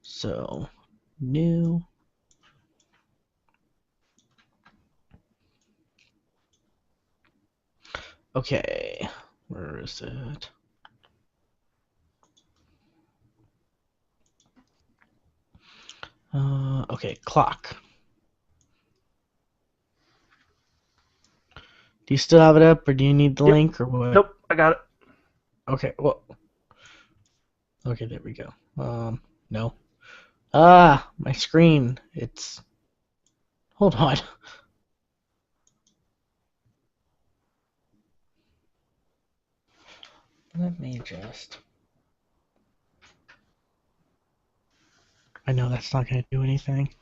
So, new. Okay, where is it? Okay, clock. Do you still have it up, or do you need the link, or what? Nope, I got it. Okay, well. Okay, there we go. No. My screen. It's. Hold on. Let me just. I know that's not going to do anything.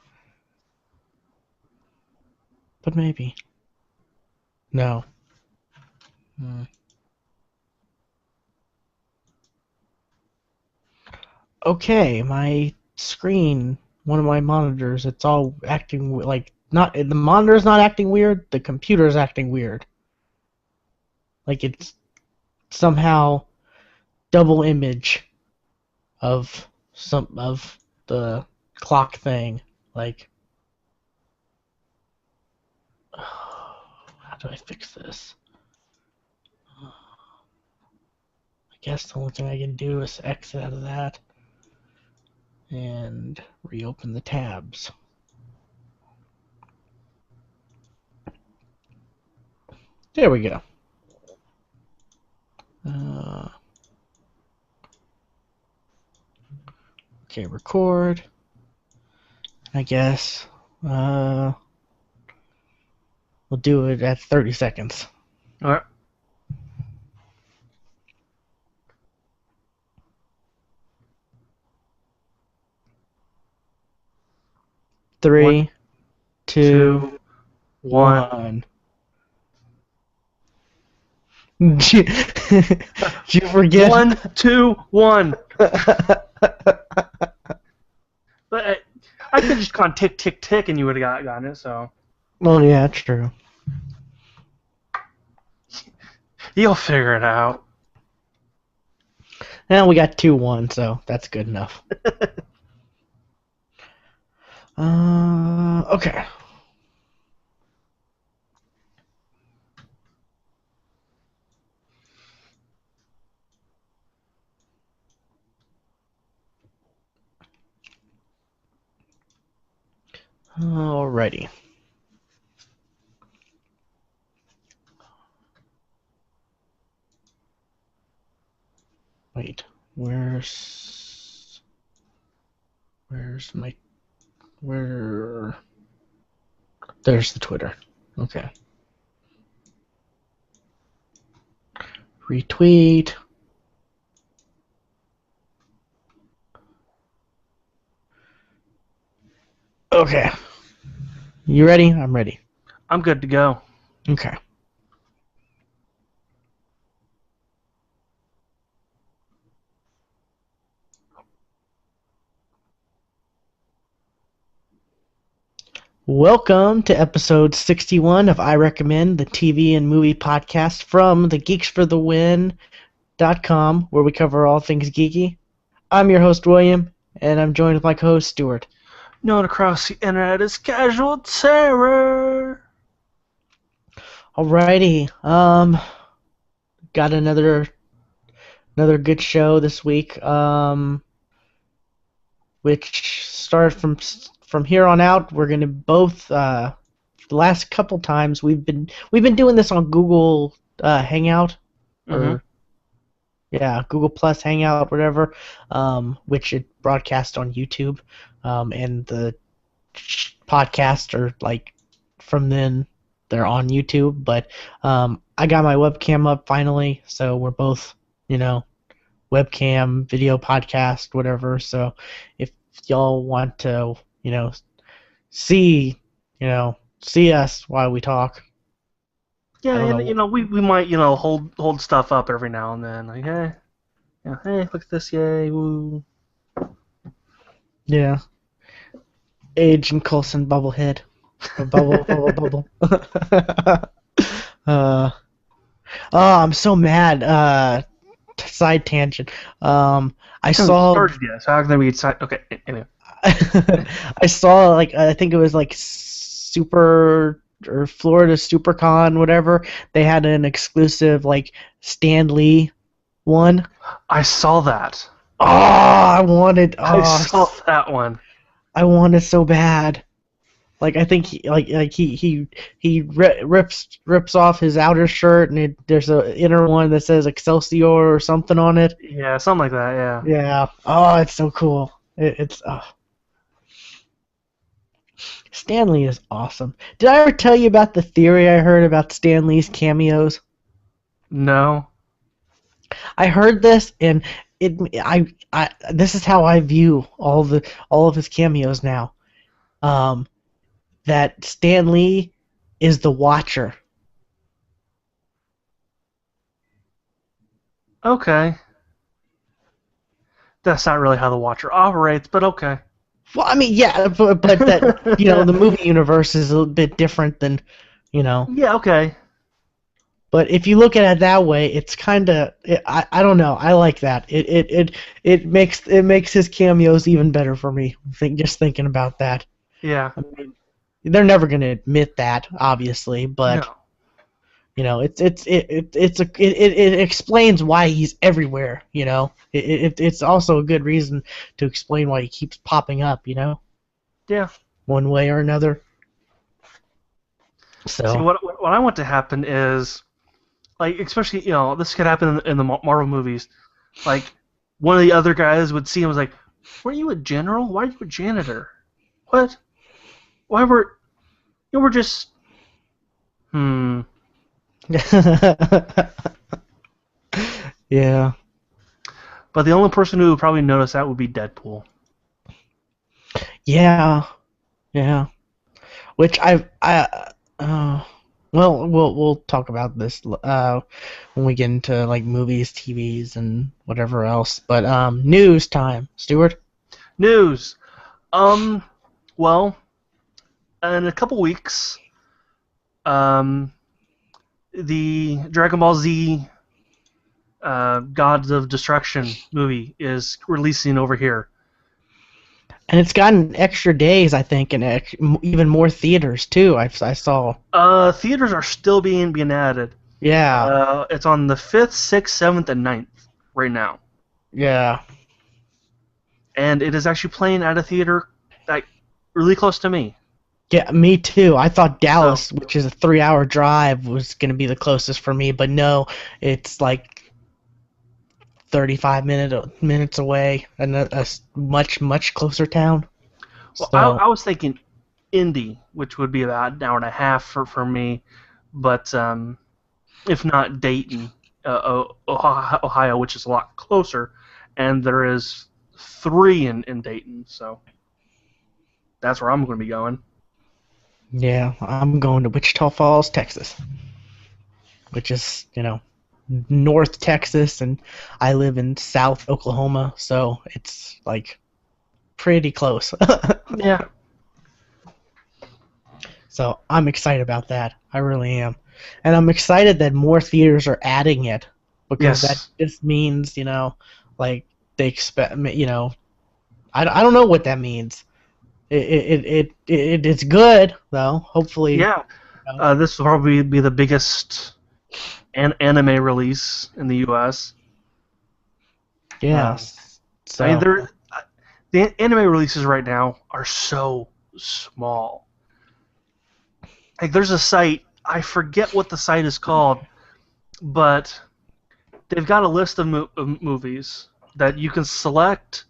But maybe. No. Okay, my screen, one of my monitors, it's all acting like not the monitor's not acting weird, the computer's acting weird. Like it's somehow double image of some of the clock thing. Like how do I fix this? I guess the only thing I can do is exit out of that and reopen the tabs. There we go. Okay, record. I guess we'll do it at 30 seconds. All right. Three, two, one. Did you forget? 1, 2, 1. But I could just gone tick, tick, tick, and you would have gotten it. So. Well, yeah, true. You'll figure it out. Now we got 2-1, so that's good enough. Okay. Alrighty. Wait, where's my, there's the Twitter. Okay. Retweet. Okay. You ready? I'm ready. I'm good to go. Okay. Welcome to episode 61 of I Recommend, the TV and movie podcast from the GeeksFTW.com, where we cover all things geeky. I'm your host, William, and I'm joined with my co-host, Stuart. Known across the internet as Casual Terror. Alrighty. Got another good show this week. Which started from here on out. We're gonna both the last couple times we've been doing this on Google Hangout, or Google Plus Hangout, whatever, which it broadcasts on YouTube, and the podcast are like from then they're on YouTube. But I got my webcam up finally, so we're both webcam video podcast, whatever. So if y'all want to see us while we talk. Yeah, and we might hold stuff up every now and then, like hey look at this, yay, woo. Yeah. Age and Coulson bubblehead. Bubble. Oh, I'm so mad. side tangent. I Haven't saw started yet, so how can we decide? Okay, anyway. I saw like I think it was like Super or Florida SuperCon, whatever. They had an exclusive like Stan Lee one. I saw that. Oh, I wanted. I Oh, saw that one. I wanted so bad. Like I think rips off his outer shirt and there's a inner one that says Excelsior or something on it. Yeah, something like that. Yeah. Yeah. Oh, it's so cool. It's Stan Lee is awesome. Did I ever tell you about the theory I heard about Stan Lee's cameos? No. I heard this and this is how I view all of his cameos now. That Stan Lee is the Watcher. Okay. That's not really how the Watcher operates, but okay. Well, I mean, yeah, but that the movie universe is a little bit different than. Yeah, okay. But if you look at it that way, it's kind of I don't know. I like that. It makes his cameos even better for me. Just thinking about that. Yeah. I mean, they're never going to admit that, obviously, but No. it explains why he's everywhere. It's also a good reason to explain why he keeps popping up. Yeah. One way or another. So. See, what I want to happen is, like, especially this could happen in the Marvel movies, like one of the other guys would see him and was like, "Weren't you a general? Why are you a janitor? What? Why were you were just Yeah. But the only person who would probably notice that would be Deadpool. Yeah. Which well, we'll talk about this when we get into like movies, TVs, and whatever else. But news time, Stuart. News. Well, in a couple weeks, the Dragon Ball Z Gods of Destruction movie is releasing over here. And it's gotten extra days, I think, and even more theaters too. I saw. Theaters are still being added. Yeah. It's on the 5th, 6th, 7th, and 9th right now. Yeah. And it is actually playing at a theater like really close to me. Yeah, me too. I thought Dallas, which is a 3-hour drive, was going to be the closest for me, but no, it's like 35 minutes away, and a much closer town. Well, So, I was thinking Indy, which would be about an hour and a half for me, but if not Dayton, Ohio, which is a lot closer, and there is 3 in Dayton, so that's where I'm going to be going. yeah, I'm going to Wichita Falls, Texas, which is, North Texas, and I live in South Oklahoma, so it's like pretty close. Yeah. So I'm excited about that. I really am, and I'm excited that more theaters are adding it because that just means like they expect I don't know what that means. It's good though. Hopefully. Yeah. This will probably be the biggest anime release in the U.S. Yes. So. I mean, the anime releases right now are so small. Like, there's a site, I forget what the site is called, but they've got a list of movies that you can select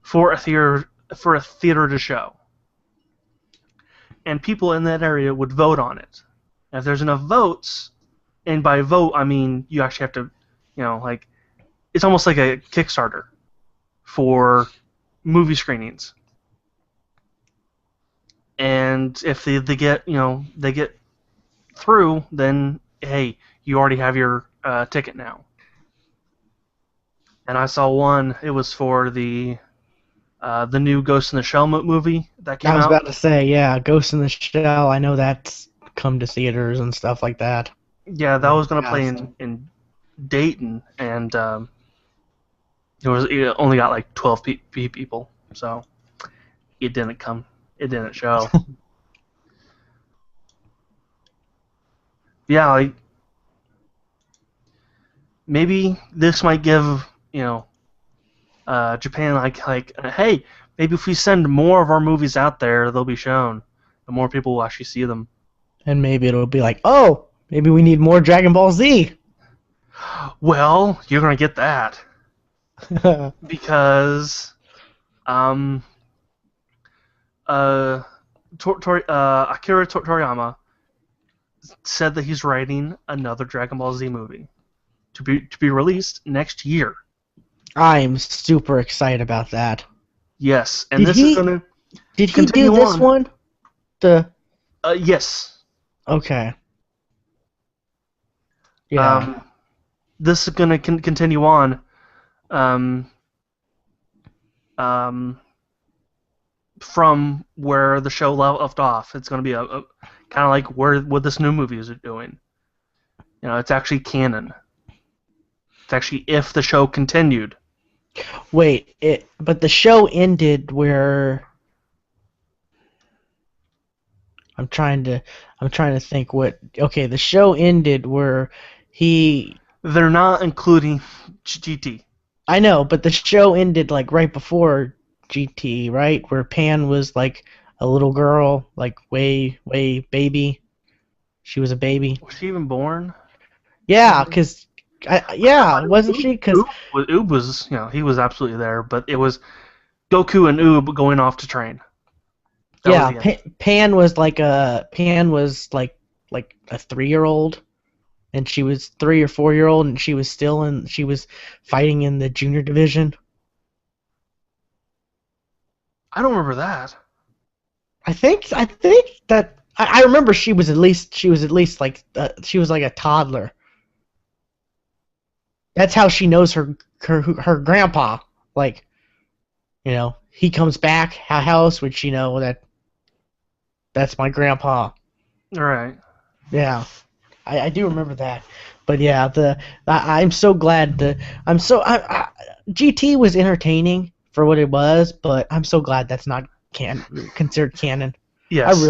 for a theater to show, and people in that area would vote on it. And if there's enough votes, and by vote I mean you actually have to, like, it's almost like a Kickstarter for movie screenings. And if they get through, then hey, you already have your ticket now. And I saw one. It was for the new Ghost in the Shell movie that came out. I was about to say, yeah, Ghost in the Shell. I know that's come to theaters and stuff like that. Yeah, that was going to play in Dayton, and it only got like 12 people, so it didn't show. Yeah, like maybe this might give Japan hey, maybe if we send more of our movies out there, they'll be shown, and more people will actually see them. And maybe it'll be like, oh, maybe we need more Dragon Ball Z. Well, you're gonna get that because Akira Toriyama said that he's writing another Dragon Ball Z movie to be released next year. I'm super excited about that. Yes, and is gonna. Did he do this one? Yes. Okay. Yeah. This is gonna continue on. From where the show left off. It's going to be a kind of like what this new movie is doing. It's actually canon. It's actually if the show continued. Wait, but the show ended where I'm trying to think what. Okay, the show ended where they're not including GT. I know, but the show ended like right before GT, right? Where Pan was like a little girl, like way baby. She was a baby. Was she even born? Yeah, wasn't she? Because Oob was, he was absolutely there, but it was Goku and Oob going off to train. Pan was like a 3-year-old, and she was 3 or 4-year-old, and she was fighting in the junior division. I don't remember that. I think that I remember she was at least like she was like a toddler. That's how she knows her grandpa. Like, he comes back. How else would she know that's my grandpa? All right. Yeah, I do remember that. But yeah, I'm so glad GT was entertaining for what it was, but I'm so glad that's not considered canon. Yes. I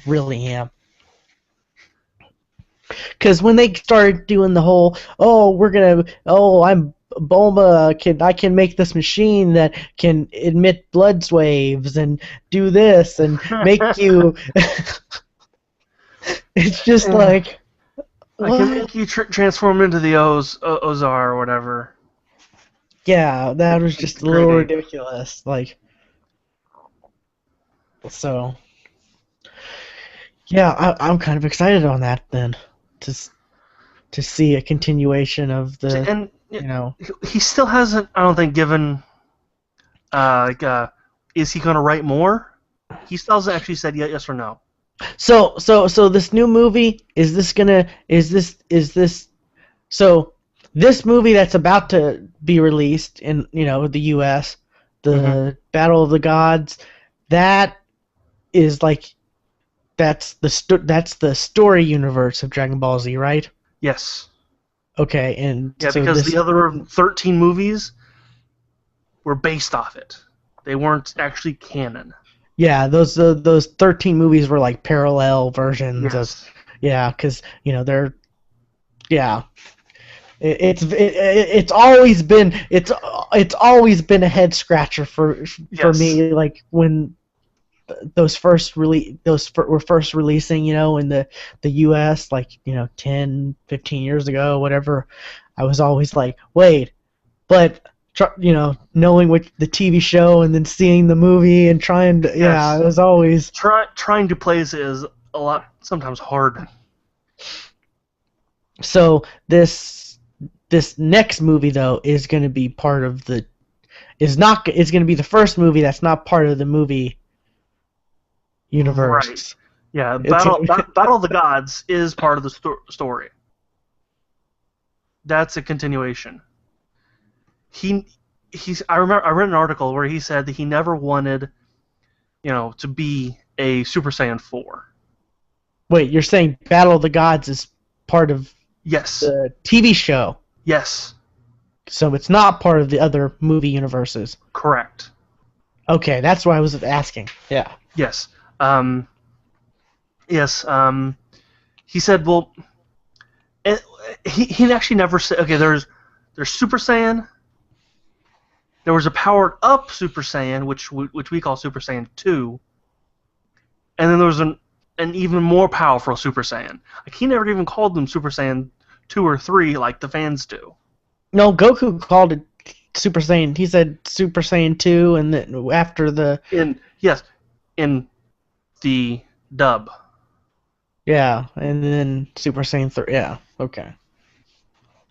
really am. Because when they started doing the whole, I'm Bulma, I can make this machine that can emit blood waves and do this and make you... It's just like... I can make you transform into the Ozar or whatever. Yeah, that was just a little ridiculous. Like... So... Yeah, I'm kind of excited on that then. To see a continuation of the, and he still hasn't, I don't think, given is he going to write more? He still hasn't actually said yes or no. So this new movie, so this movie that's about to be released in the US, the Battle of the Gods, that is like that's the story universe of Dragon Ball Z, right? Yes. Okay, and yeah, because the other 13 movies were based off it. They weren't actually canon. Yeah, those 13 movies were like parallel versions of. Yeah, because they're. Yeah. It's always been a head scratcher for me, like when those were first releasing, in the US, like 10, 15 years ago, whatever. I was always like, wait, but knowing what the TV show and then seeing the movie and trying to, it was always trying to place it is a lot sometimes hard. So this next movie though is going to be part of it's going to be the first movie that's not part of the movie universe. Right. Yeah, Battle of the Gods is part of the story. That's a continuation. I read an article where he said that he never wanted, to be a Super Saiyan 4. Wait, you're saying Battle of the Gods is part of Yes. The TV show. Yes. So it's not part of the other movie universes. Correct. Okay, that's why I was asking. Yeah. Yes. Yes. He said, well, he actually never said. Okay, there's Super Saiyan. There was a powered up Super Saiyan, which we call Super Saiyan 2, and then there was an even more powerful Super Saiyan. Like, he never even called them Super Saiyan 2 or 3 like the fans do. No, Goku called it Super Saiyan. He said Super Saiyan 2, and then after the... In the dub. Yeah, and then Super Saiyan 3. Yeah, okay.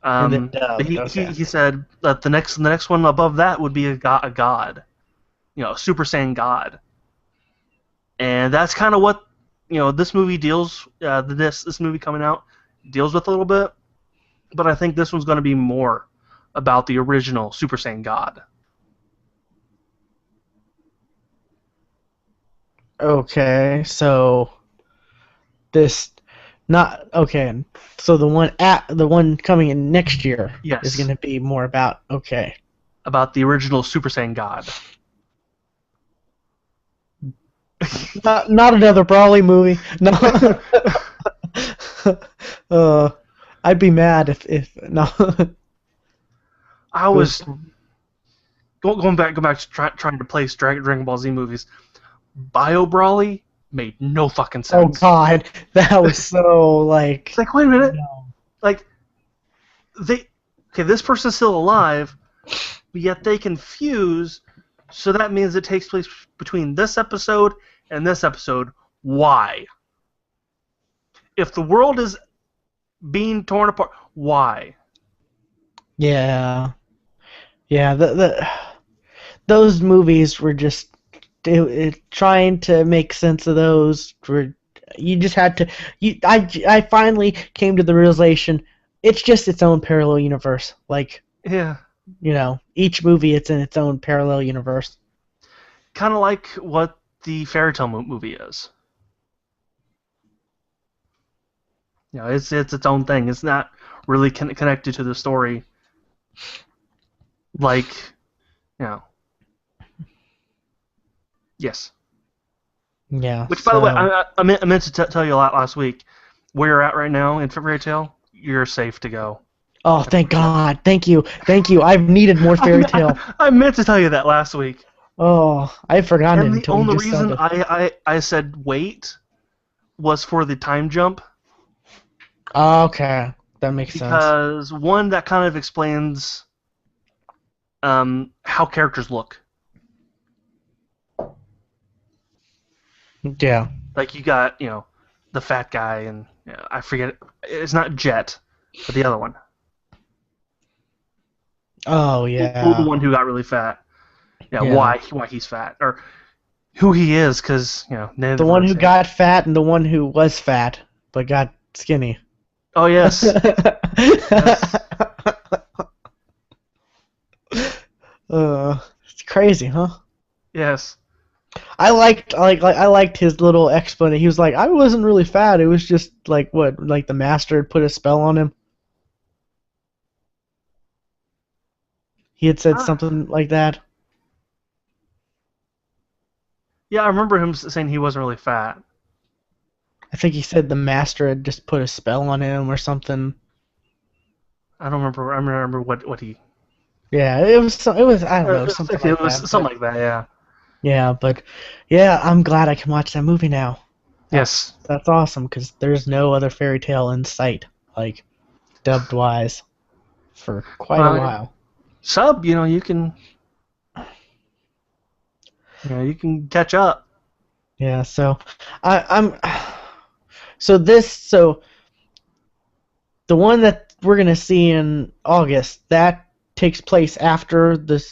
And then dubbed, He said that the next one above that would be a god. A Super Saiyan god. And that's kind of what this movie deals. This movie coming out deals with a little bit, but I think this one's going to be more about the original Super Saiyan God. Okay, so this not okay. So the one coming in next year is going to be more about about the original Super Saiyan God. Not another Brawly movie. No. I'd be mad if no. I was going back to trying to place Dragon Ball Z movies. Bio Brawly made no fucking sense. Oh God, that was so like. It's like, wait a minute. No. Like, this person's still alive, but yet they can fuse. So that means it takes place between this episode and this episode. Why? If the world is being torn apart, why? Yeah. Those movies were just trying to make sense of those. You just had to. I finally came to the realization it's just its own parallel universe. Like, yeah. Each movie it's in its own parallel universe. Kind of like what the Fairy Tail movie is. It's its own thing. It's not really connected to the story. Like, yes. Yeah. Which, by the way, I meant to tell you a lot last week. Where you're at right now in Fairy Tail, you're safe to go. Oh, thank God! Thank you. I've needed more Fairy Tail. I meant to tell you that last week. Oh, I've forgotten And it the until you only just reason said it. I said wait was for the time jump. Oh, okay, that makes sense. Because one, that kind of explains how characters look. Yeah. Like, you got the fat guy, and I forget, it's not Jet, but the other one. Oh yeah. The one who got really fat. Yeah. Why he's fat, or who he is, because the one who got fat and the one who was fat but got skinny. Oh yes. Yes. It's crazy, huh? Yes. I liked his little explanation. He was like, I wasn't really fat. It was just like the master had put a spell on him. He had said something like that. Yeah, I remember him saying he wasn't really fat. I think he said the master had just put a spell on him or something. I don't remember. I remember what he. Yeah, it was. I don't know, something like that. It was something like that. Yeah. Yeah, but I'm glad I can watch that movie now. Yes. That's awesome because there's no other Fairy Tail in sight, like dubbed wise, for quite a while. Sub, you can. You can catch up. Yeah, so So the one that we're gonna see in August, that takes place after the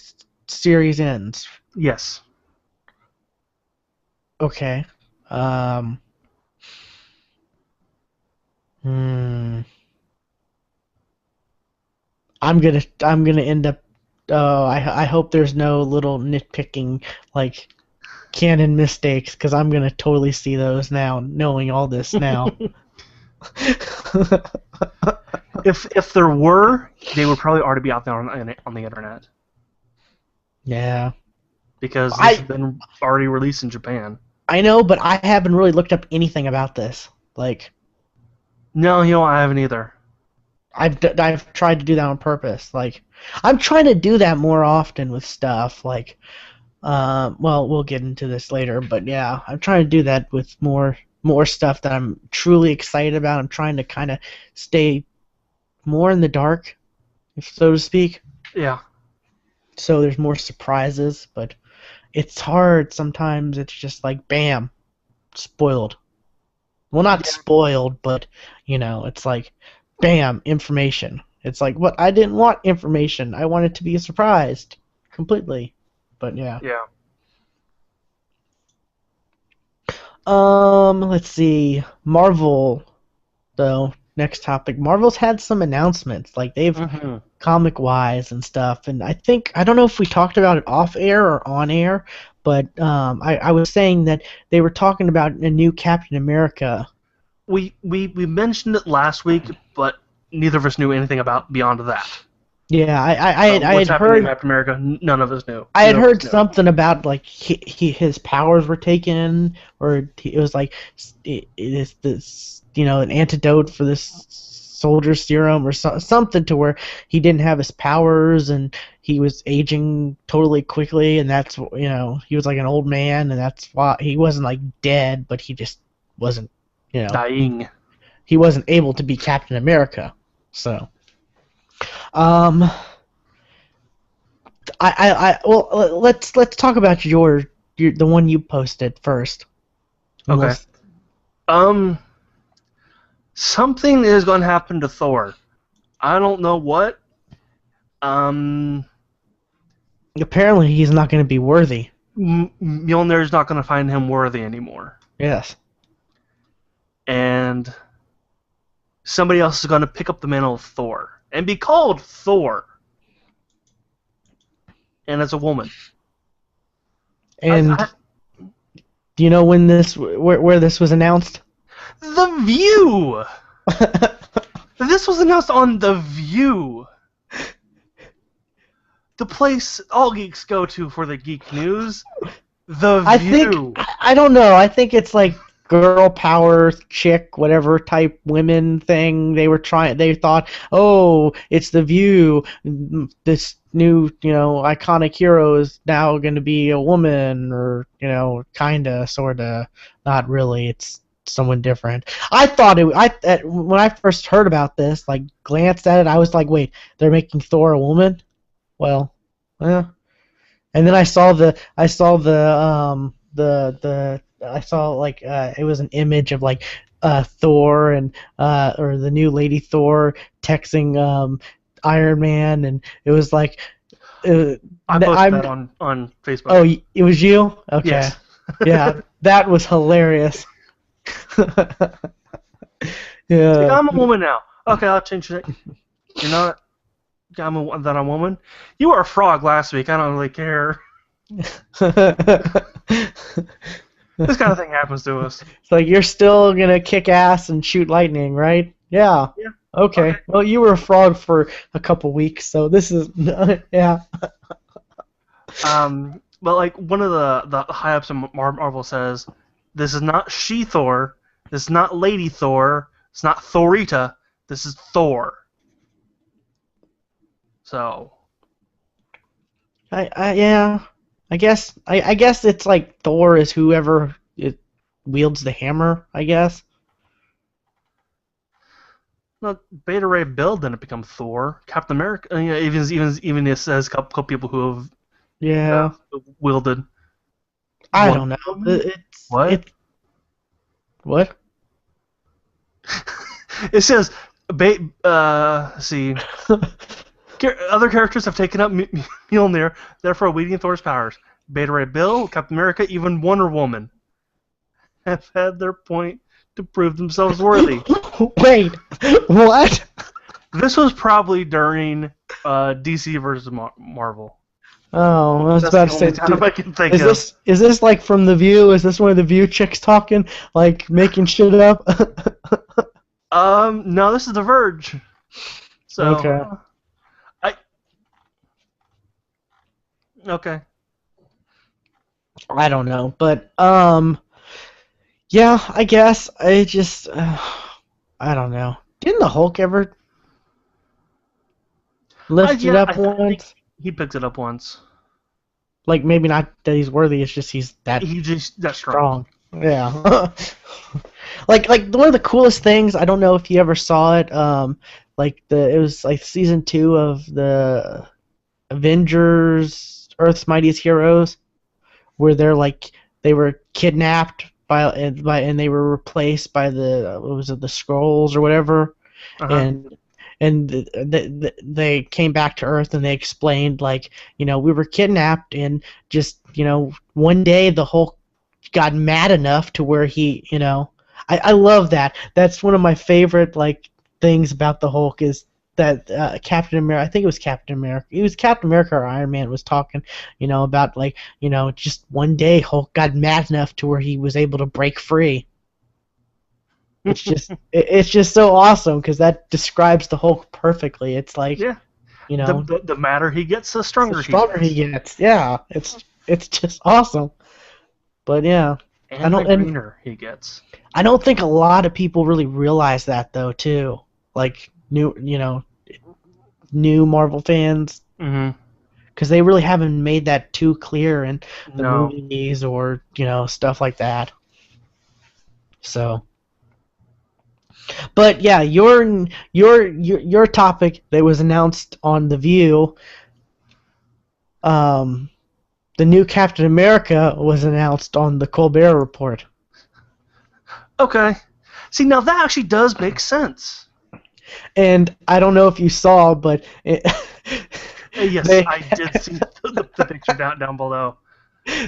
series ends. Yes. Okay. I'm gonna end up. I hope there's no little nitpicking like canon mistakes, because I'm gonna totally see those now, knowing all this now. If there were, they would probably already be out there on the internet. Yeah. Because this has been already released in Japan. I know, but I haven't really looked up anything about this. Like, no, I haven't either. I've tried to do that on purpose. Like, I'm trying to do that more often with stuff. Like, well, we'll get into this later, but yeah, I'm trying to do that with more stuff that I'm truly excited about. I'm trying to kind of stay more in the dark, so to speak. Yeah. So there's more surprises, but it's hard sometimes. It's just like, bam, spoiled. Well, not spoiled, but, it's like, bam, information. It's like, what? I didn't want information. I wanted to be surprised completely. But yeah. Yeah. Let's see. Marvel, though. Next topic. Marvel's had some announcements, like they've comic-wise and stuff, and I don't know if we talked about it off air or on air, but I was saying that they were talking about a new Captain America. We mentioned it last week, but neither of us knew anything about beyond that. Yeah, I had heard Captain America. None of us knew. I had heard something about like his powers were taken, or it was like it's this an antidote for this soldier serum or something to where he didn't have his powers and he was aging totally quickly, and that's he was like an old man, and that's why he wasn't like dead, but he just wasn't dying. He wasn't able to be Captain America, so. Well, let's talk about the one you posted first. Okay. Something is going to happen to Thor. I don't know what. Apparently, he's not going to be worthy. Mjolnir's not going to find him worthy anymore. Yes. And somebody else is going to pick up the mantle of Thor and be called Thor. And it's a woman. And do you know when where this was announced? The View! This was announced on The View. The place all geeks go to for the geek news. The View. I don't know. I think it's like girl power, chick, whatever type women thing. They thought, oh, it's The View. This new, iconic hero is now going to be a woman, or, kinda, sorta, not really. It's someone different. I thought when I first heard about this, like, glanced at it, I was like, wait, they're making Thor a woman? Well, yeah. And then I saw it was an image of like Thor and or the new Lady Thor texting Iron Man, and it was like I posted that on Facebook. Oh, it was you? Okay. Yes. Yeah, that was hilarious. Yeah. Like, I'm a woman now. Okay, I'll change it. You're not. I'm a woman. You were a frog last week. I don't really care. This kind of thing happens to us. It's like, you're still gonna kick ass and shoot lightning, right? Yeah. Yeah. Okay. Well, you were a frog for a couple weeks, so this is yeah. But like one of the high ups in Marvel says, this is not She-Thor, this is not Lady Thor, it's not Thorita, this is Thor. So. Yeah. I guess it's like Thor is whoever wields the hammer, I guess. No, Beta Ray Bill didn't become Thor. Captain America, even it says a couple people who have wielded. I don't know. What? What? It says, see. Other characters have taken up Mjolnir, therefore weakening Thor's powers. Beta Ray Bill, Captain America, even Wonder Woman have had their point to prove themselves worthy. Wait, what? This was probably during DC versus Marvel. Oh, I was about to say. I can think is this like from The View? Is this one of the View chicks talking, like making shit up? No, this is The Verge. So, Okay. I okay. I don't know, but yeah, I guess I just I don't know. Didn't the Hulk ever lift it Yeah, up I think once? he picked it up once. Like maybe not that he's worthy, it's just he's that He just that's strong. strong. Yeah. like one of the coolest things, I don't know if you ever saw it, like it was like season 2 of the Avengers Earth's Mightiest Heroes, where they were kidnapped and they were replaced by the what was it, the Skrulls or whatever, Uh-huh. and they came back to Earth and they explained, like, we were kidnapped, and just, one day the Hulk got mad enough to where I love that. That's one of my favorite, like, things about the Hulk, is that Captain America, I think it was Captain America. It was Captain America or Iron Man was talking, about, like, just one day Hulk got mad enough to where he was able to break free. It's just so awesome because that describes the Hulk perfectly. It's like, Yeah. you know, The madder he gets, the the stronger he stronger he gets. gets. Yeah, it's just awesome. But yeah, I And the don't and greener he gets. I don't think a lot of people really realize that though too. Like new Marvel fans, Mm-hmm. because they really haven't made that too clear in the No. movies or stuff like that. So, but yeah, your topic that was announced on The View, um, the new Captain America was announced on the Colbert Report. Okay. See, now that actually does make sense. And I don't know if you saw, but Yes, they I did see the picture down below.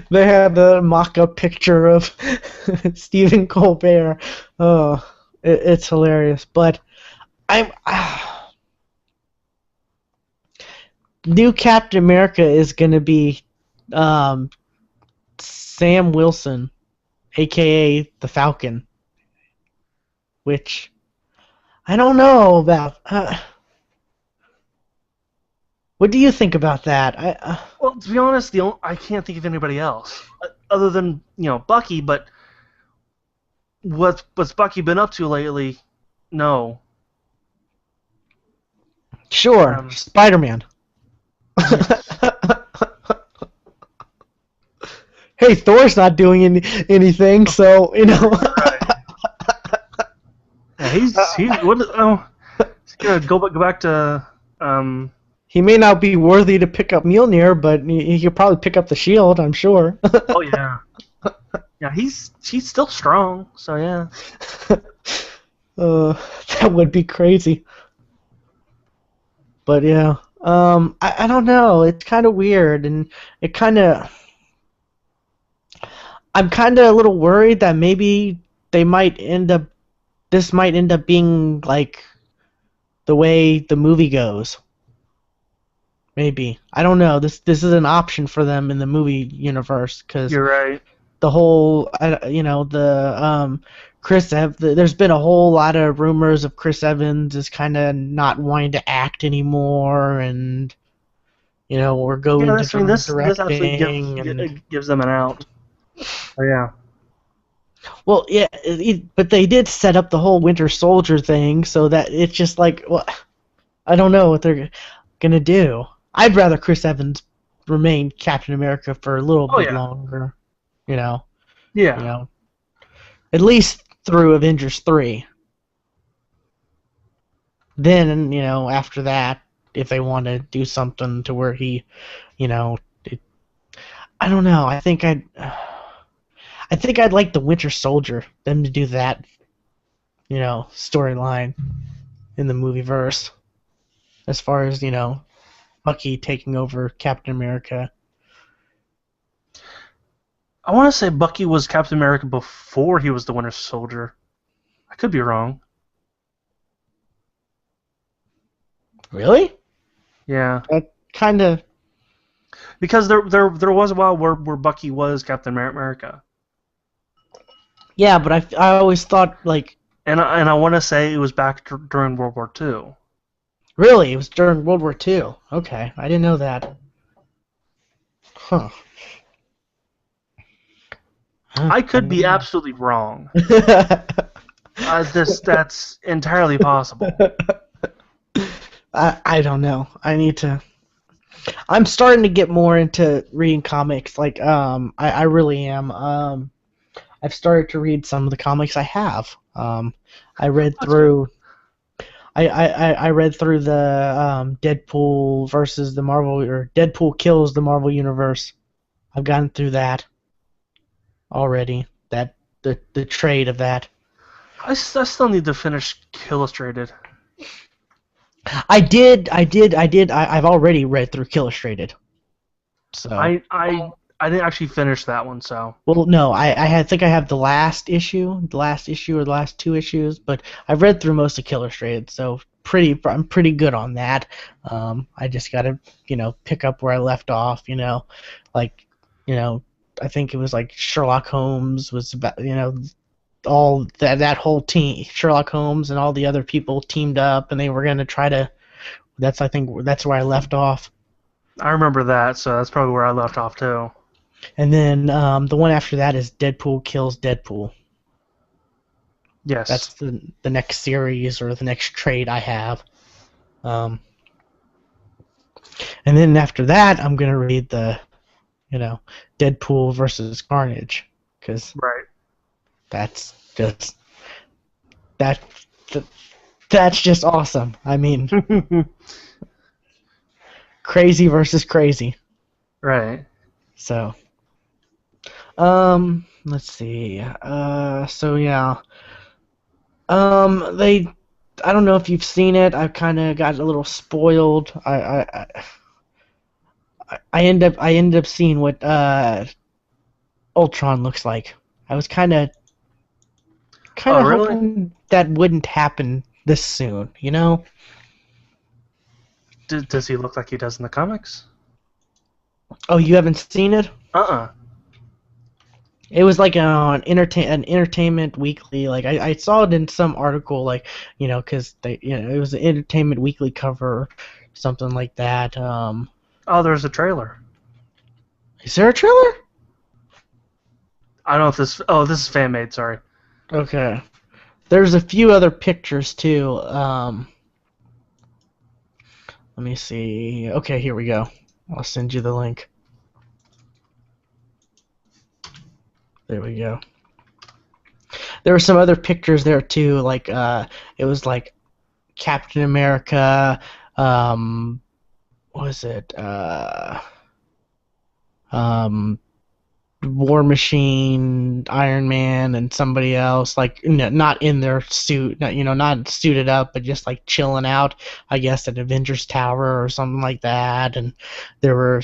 they had the mock-up picture of Stephen Colbert. Oh, it's hilarious. But I'm new Captain America is going to be um, Sam Wilson, aka the Falcon, which I don't know about. What do you think about that? Well, to be honest, I can't think of anybody else other than Bucky. But what's Bucky been up to lately? No. Sure, Um, Spider-Man. yes. Hey, Thor's not doing anything, so Right. Yeah, he's what? Oh, he's gonna go back to he may not be worthy to pick up Mjolnir, but he could probably pick up the shield, I'm sure. Oh yeah. Yeah, he's still strong. So yeah. uh, that would be crazy. But yeah, I don't know. It's kind of weird, and it kind of. I'm kind of a little worried that maybe they might end up. This might end up being like the way the movie goes. Maybe, I don't know. This is an option for them in the movie universe, because You're right. the whole there's been a whole lot of rumors of Chris Evans is kind of not wanting to act anymore, and we're Yeah, going to this absolutely directing, and gives them an out. Oh yeah. well, yeah, but they did set up the whole Winter Soldier thing, so that it's just like, well, I don't know what they're gonna do. I'd rather Chris Evans remain Captain America for a little Oh bit yeah. longer, you know, you Yeah. know, at least through Avengers 3. Then, after that, if they want to do something to where he, you know, it, I don't know. I think I'd like the Winter Soldier, them to do that, storyline in the movie verse, as far as, Bucky taking over Captain America. I want to say Bucky was Captain America before he was the Winter Soldier. I could be wrong. Really? Yeah. That kind of. Because there was a while where Bucky was Captain America. Yeah, but I always thought, like. And I want to say it was back during World War II. Really? It was during World War II. Okay, I didn't know that. Huh. Huh, I I could be didn't absolutely wrong. know. That's entirely possible. I don't know. I'm starting to get more into reading comics. Like, I really am. I've started to read some of the comics I have. I read That's good. through. I read through the Deadpool versus the Marvel, or Deadpool kills the Marvel Universe. I've gotten through that already. That the trade of that. I still need to finish Illustrated. I've already read through Illustrated. So, I didn't actually finish that one, so well, no, I think I have the last issue or the last two issues, but I've read through most of Illustrated, so I'm pretty good on that. I just gotta, pick up where I left off, like, you know, I think it was like Sherlock Holmes was about, all that whole team, Sherlock Holmes and all the other people teamed up, and they were gonna try to. I think that's where I left off. I remember that, so that's probably where I left off too. And then the one after that is Deadpool kills Deadpool. Yes. That's the next series or the next trade I have. Um, and then after that, I'm gonna read the, Deadpool versus Carnage, because Right. that's just that, that that's just awesome. I mean, crazy versus crazy. Right. So, let's see. So yeah. They, I don't know if you've seen it. I kind of got a little spoiled. I ended up seeing what Ultron looks like. I was kind Oh, of really? hoping that wouldn't happen this soon. Does he look like he does in the comics? Oh, you haven't seen it? Uh-uh. It was like on an Entertainment Weekly. Like I saw it in some article, like because it was an Entertainment Weekly cover, something like that. Oh, there's a trailer. Is there a trailer? I don't know if this... Oh, this is fan-made, sorry. Okay. There's a few other pictures too. Let me see. Okay, here we go. I'll send you the link. There we go. There were some other pictures there too. Like it was like Captain America. What was it? Um, War Machine, Iron Man, and somebody else, like not in their suit, not suited up, but just like chilling out, I guess, at Avengers Tower or something like that. And there were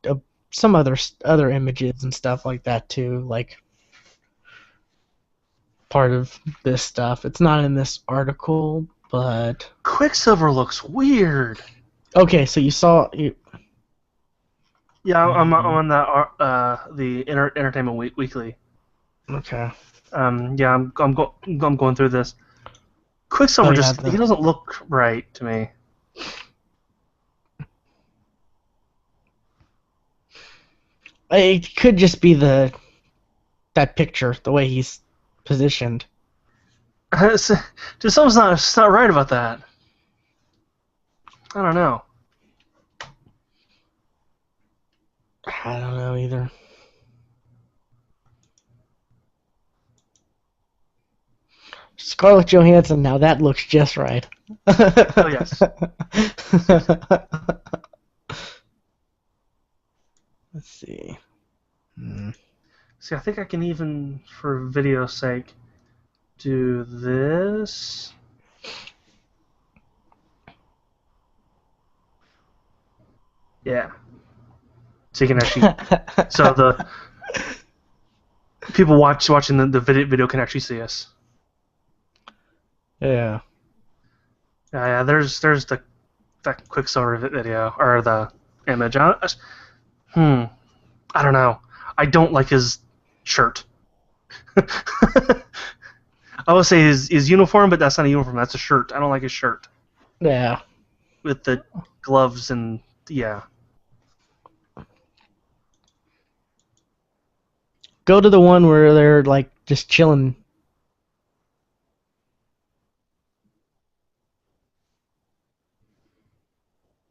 uh, some other images and stuff like that too, like part of this stuff. It's not in this article, but Quicksilver looks weird. okay. So you saw you. Yeah, I'm on the Entertainment Weekly. Okay. Yeah, I'm going through this. Oh Quicksilver yeah. he doesn't look right to me. It could just be that picture, the way he's positioned. Just something's not right about that. I don't know. I don't know either. Scarlett Johansson, now that looks just right. Oh yes. Yes. Let's see. Hmm. See, I think I can even, for video's sake, do this. Yeah. So you can actually, so the people watching the video can actually see us. Yeah. Yeah. There's that Quicksilver video or the image. I don't know. I don't like his shirt. I would say his uniform, but that's not a uniform. That's a shirt. I don't like his shirt. Yeah. with the gloves and yeah. Go to the one where they're like just chilling.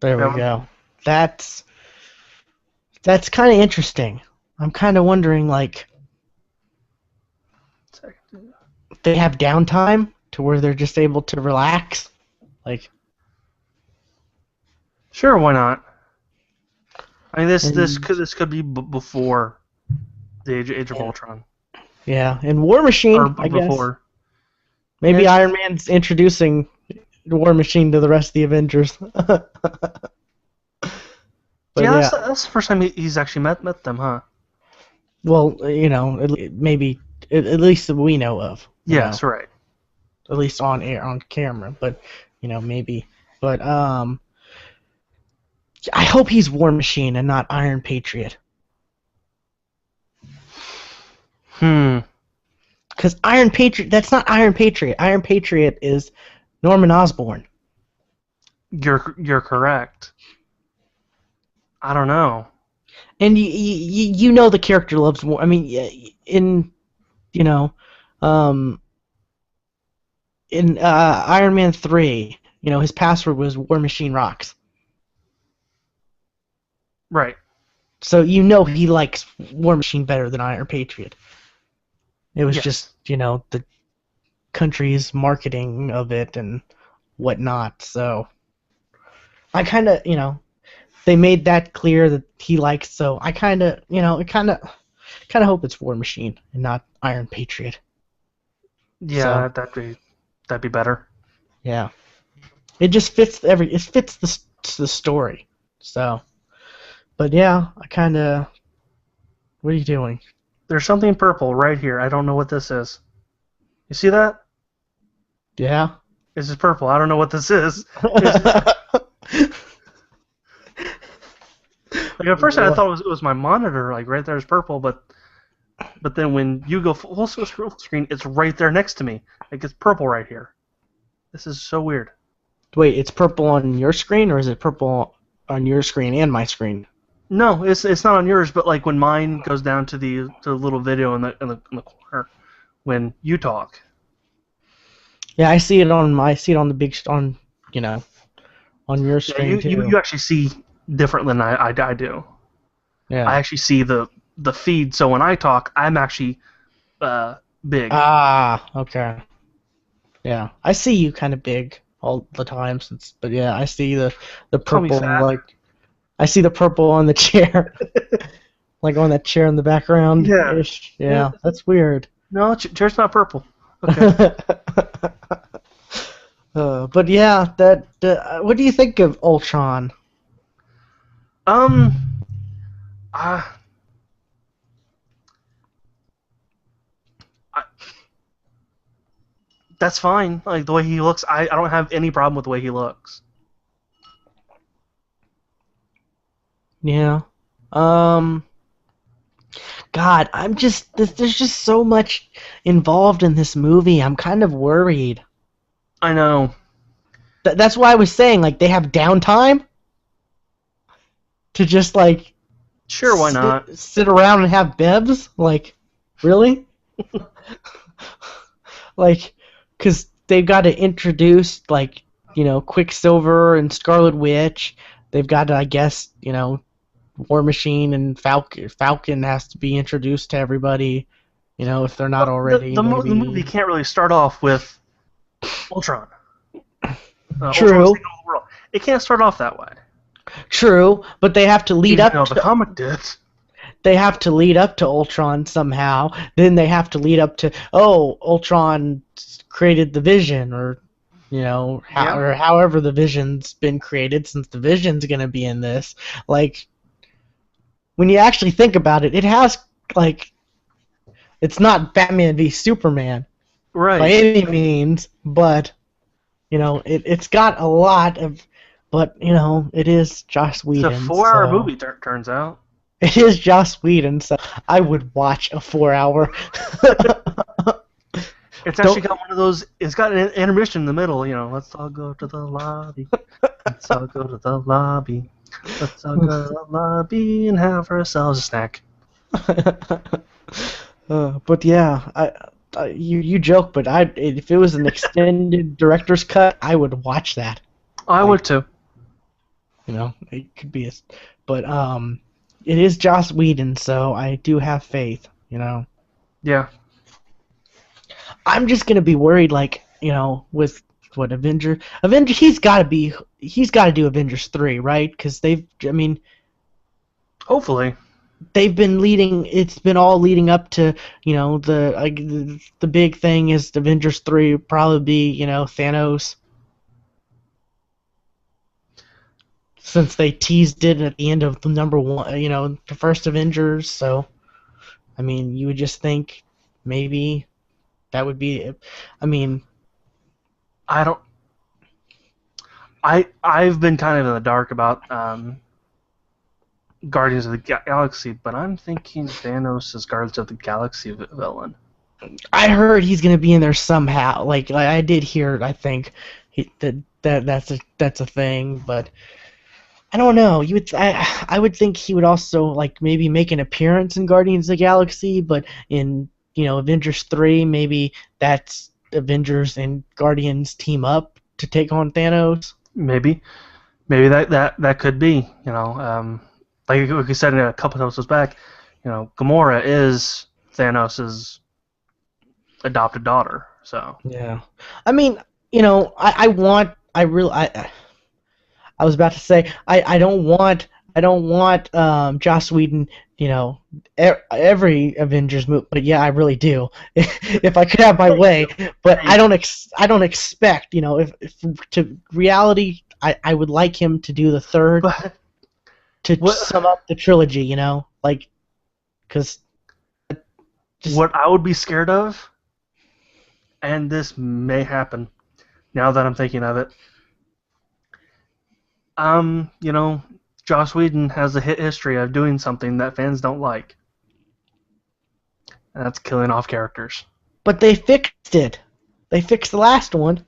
There we go. That's kind of interesting. I'm kind of wondering, like, if they have downtime to where they're just able to relax. Like, sure, why not? I mean, this could be before the Age of Ultron. Yeah, and War Machine, Or I guess. before. Maybe Yeah. Iron Man's introducing War Machine to the rest of the Avengers. But yeah, that's the first time he's actually met them, huh? Well, maybe at least that we know of. Yes, right. At least on camera, but maybe. But I hope he's War Machine and not Iron Patriot. Because Iron Patriot, that's not Iron Patriot. Iron Patriot is Norman Osborn. You're correct. I don't know. And you know the character loves war. I mean, in Iron Man 3, his password was War Machine Rocks. Right. So he likes War Machine better than Iron Patriot. It was just, the country's marketing of it and whatnot. So I kind of, they made that clear that he likes. So I kind of, hope it's War Machine and not Iron Patriot. Yeah, so, that'd be better. Yeah, it just fits the story. So, but yeah, I kind of. What are you doing? There's something purple right here. I don't know what this is. You see that? Yeah. This is purple. I don't know what this is. Like at first I thought it was my monitor, like right there is purple, but then when you go full screen, it's right there next to me. Like it's purple right here. This is so weird. Wait, it's purple on your screen, or is it purple on your screen and my screen? No, it's not on yours, but like when mine goes down to the little video in the corner when you talk. Yeah, I see it on the big on your screen too. You actually see different than I do. Yeah. I actually see the feed, so when I talk, I'm actually big. Ah, okay. Yeah, I see you kind of big all the time but yeah, I see the purple, like I see the purple on the chair, like on that chair in the background. Yeah. Yeah, that's weird. No, chair's not purple. Okay. But yeah, what do you think of Ultron? That's fine. Like the way he looks, I don't have any problem with the way he looks. Yeah. God, there's just so much involved in this movie. I'm kind of worried. I know. That's why I was saying, like, they have downtime to just, like... Sure, why not? Sit around and have bevs? Like, really? Like, because they've got to introduce, like, Quicksilver and Scarlet Witch. They've got to, I guess, War Machine and Falcon has to be introduced to everybody, if they're not already. The movie can't really start off with Ultron. True. It can't start off that way. True, but they have to lead up to... the comic did. They have to lead up to Ultron somehow. Then they have to lead up to, Ultron created the Vision, or or however the Vision's been created, since the Vision's gonna be in this. Like, when you actually think about it, it has, like, it's not Batman v Superman, right, by any means, but it's got a lot of, but it is Joss Whedon. It's a 4-hour movie, turns out. It is Joss Whedon, so I would watch a 4-hour. It's actually got one of those. It's got an intermission in the middle. Let's all go to the lobby. Let's all go to the lobby. Let's all go to the lobby and have ourselves a snack. But yeah, you joke, but if it was an extended director's cut, I would watch that. I would too. You know, it could be but it is Joss Whedon, so I do have faith. You know. Yeah. I'm just gonna be worried, like, you know, with what Avenger, he's got to do Avengers 3, right? Because Hopefully. they've been it's been all leading up to, you know, the big thing is Avengers 3 would probably be, you know, Thanos. Since they teased it at the end of the number one, you know, the first Avengers, so, I mean, you would just think maybe that would be, I've been kind of in the dark about Guardians of the Galaxy, but I'm thinking Thanos is Guardians of the Galaxy villain. I heard he's gonna be in there somehow. Like I did hear, I think that's a thing, but I don't know. I would think he would also like maybe make an appearance in Guardians of the Galaxy, but in, you know, Avengers 3, maybe that's Avengers and Guardians team up to take on Thanos. Maybe that could be. You know, like we said in a couple of episodes back, you know, Gamora is Thanos' adopted daughter. So yeah, I mean, you know, I was about to say I don't want Joss Whedon, you know, every Avengers movie, but yeah, I really do. If I could have my way, but I don't expect, you know, if to reality, I would like him to do the third to sum up the trilogy, you know, like, because what I would be scared of, and this may happen now that I'm thinking of it. You know, Joss Whedon has a hit history of doing something that fans don't like. And that's killing off characters. But they fixed it. They fixed the last one.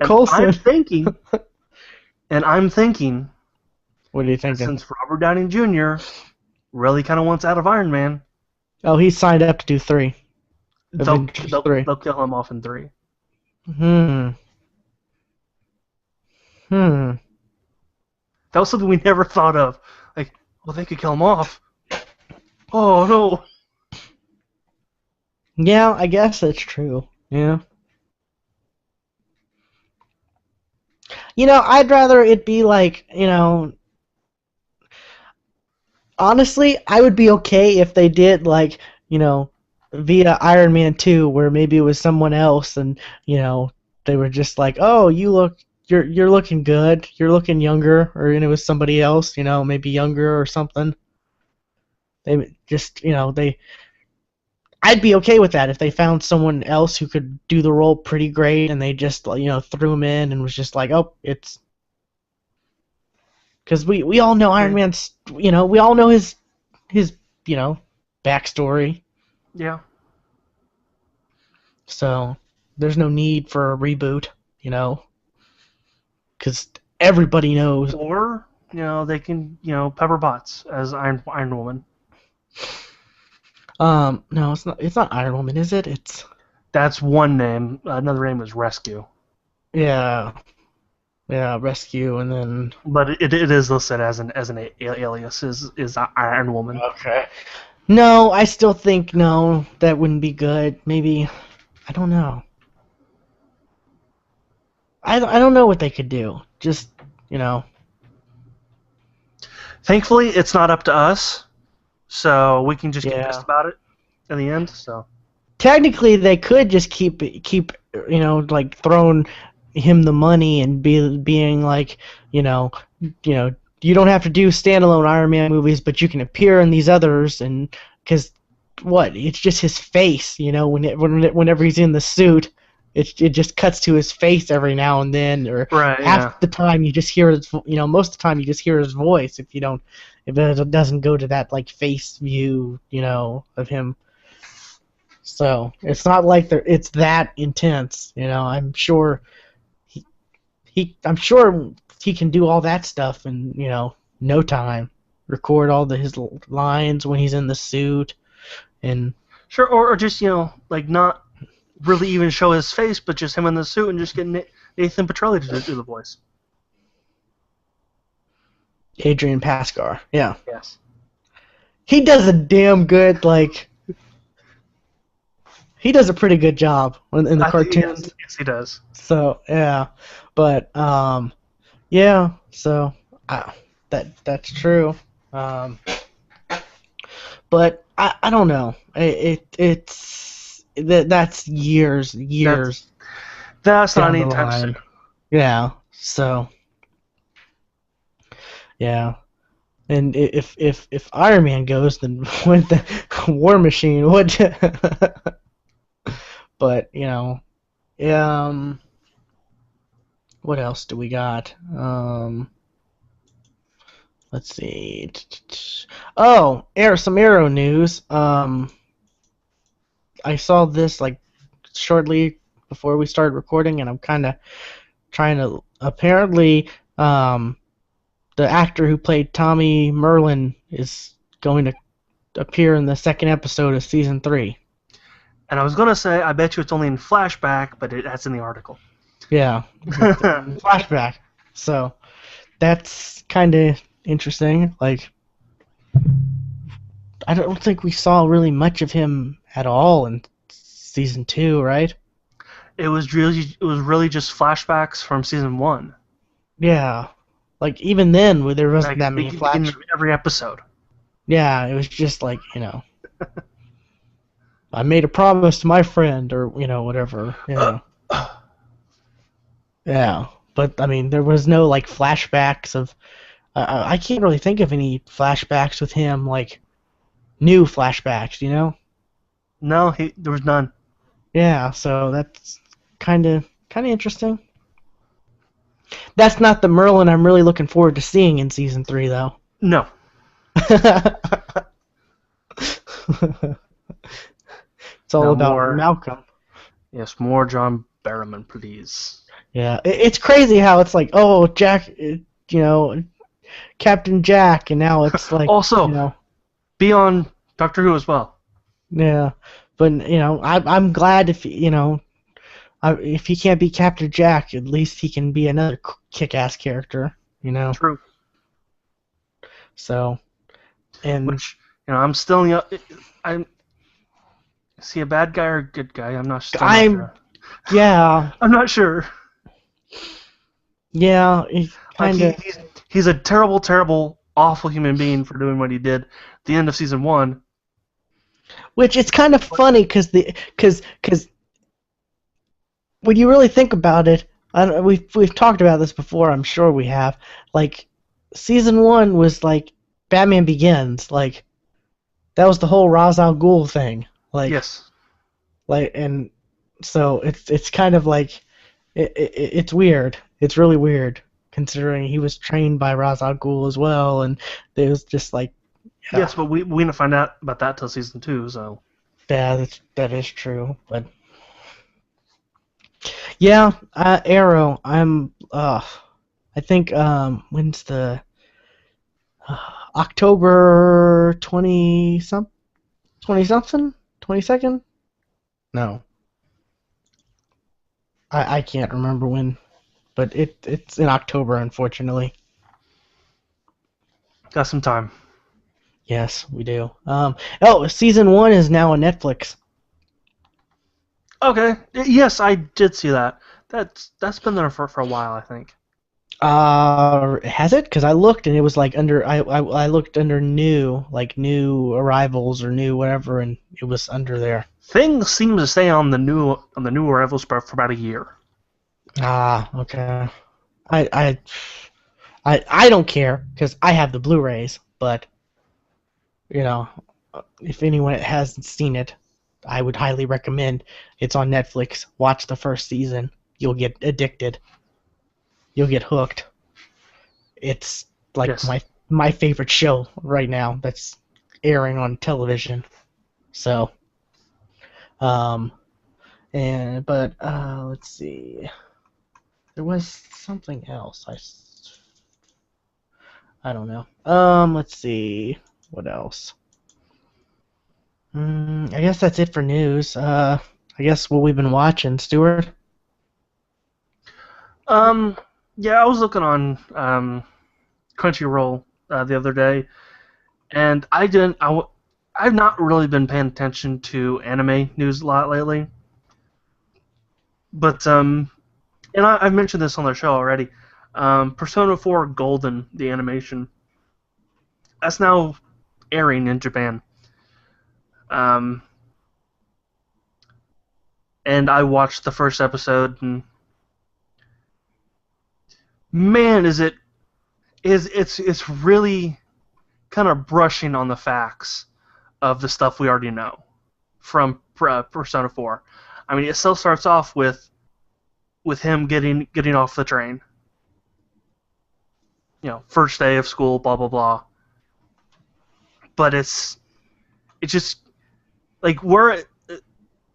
Coulson. I'm thinking. What are you thinking? Since Robert Downey Jr. really kind of wants out of Iron Man. Oh, he's signed up to do 3. They'll kill him off in 3. That was something we never thought of. Like, well, they could kill him off. Oh, no. Yeah, I guess that's true. Yeah. You know, I'd rather it be like, you know, honestly, I would be okay if they did, like, you know, via Iron Man 2, where maybe it was someone else and, you know, they were just like, oh, you're looking good, you're looking younger, or, and it was somebody else, you know, maybe younger or something. They just, you know, I'd be okay with that if they found someone else who could do the role pretty great and they just, you know, threw him in and was just like, oh, it's... Because we all know Iron Man's, you know, we all know his you know, backstory. Yeah. So there's no need for a reboot, you know, because everybody knows. Or, you know, they can, you know, Pepper Potts as Iron Woman. No, it's not. It's not Iron Woman, is it? That's one name. Another name is Rescue. Yeah, Rescue, and then. But it is listed as an alias is Iron Woman. Okay. No, I still think no. That wouldn't be good. Maybe, I don't know. I don't know what they could do. Just, you know. Thankfully, it's not up to us, so we can just get pissed about it in the end. So technically, they could just keep you know, like throwing him the money and being like, you know, you don't have to do standalone Iron Man movies, but you can appear in these others, and because it's just his face, you know, whenever he's in the suit. It just cuts to his face every now and then, or half the time you just hear his, you know, most of the time you just hear his voice if it doesn't go to that like face view, you know, of him. So it's not like it's that intense. I'm sure I'm sure he can do all that stuff in no time. Record all his lines when he's in the suit, and Sure, or just like not really even show his face, but just him in the suit and just get Nathan Petrelli to do the voice. Adrian Pascar. Yeah. Yes. He does a damn good, he does a pretty good job in the cartoons. Yes, he does. So, yeah. But, yeah, so, that's true. But, I don't know. That's years. That's not down the anytime line. soon. Yeah, so, yeah. And if Iron Man goes, then with the War Machine would. But what else do we got? Let's see. Oh, some Arrow news. I saw this shortly before we started recording, and I'm kind of trying to. Apparently, the actor who played Tommy Merlin is going to appear in the second episode of season 3. And I was gonna say, I bet you it's only in flashback, but that's in the article. Yeah, flashback. So that's kind of interesting. I don't think we saw really much of him at all in season 2, right? It was really just flashbacks from season 1. Yeah, even then, there wasn't that many flashbacks every episode. Yeah, it was just I made a promise to my friend, or whatever. Yeah, but I mean, there was no flashbacks of. I can't really think of any flashbacks with him, new flashbacks. No, there was none. Yeah, so that's kind of interesting. That's not the Merlin I'm really looking forward to seeing in season 3, though. No. It's all about Malcolm. Yes, more John Barrowman, please. Yeah, it's crazy how it's oh, Jack, Captain Jack, and now it's also, be on Doctor Who as well. Yeah, but I'm glad if if he can't be Captain Jack, at least he can be another kick-ass character. True. So, and which I'm still is he a bad guy or a good guy? I'm not sure. Yeah. I'm not sure. Yeah, he's a terrible, terrible, awful human being for doing what he did at the end of season 1. Which it's kind of funny because when you really think about it, we've talked about this before. I'm sure we have. Season 1 was Batman Begins. That was the whole Ra's al Ghul thing. Yes. And so it's kind of it's weird. It's really weird considering he was trained by Ra's al Ghul as well, and it was just yeah. Yes, but we didn't find out about that till season 2, so. Yeah, that is true, but yeah, Arrow. I think when's the October 20-something? 22nd? No. I can't remember when, but it's in October, unfortunately. Got some time. Yes, we do. Season 1 is now on Netflix. Okay. Yes, I did see that. That's been there for a while, I think. Has it? Because I looked and it was under I looked under new new arrivals or new whatever, and it was under there. Things seem to stay on the new arrivals for about a year. Ah, okay. I don't care because I have the Blu-rays, but if anyone hasn't seen it, I would highly recommend. It's on Netflix. Watch the first season. You'll get addicted. You'll get hooked. It's yes. my favorite show right now that's airing on television. So, Um, but let's see. There was something else. I don't know. Let's see. What else? I guess that's it for news. I guess what we've been watching, Stuart. Yeah, I was looking on Crunchyroll the other day, and I've not really been paying attention to anime news a lot lately. But and I've mentioned this on the show already. Persona 4 Golden, the animation, that's now airing in Japan. Um, and I watched the first episode, and man, it's really kind of brushing on the facts of the stuff we already know from Persona 4. I mean, it still starts off with him getting off the train. You know, first day of school, blah blah blah. But it's just like we're at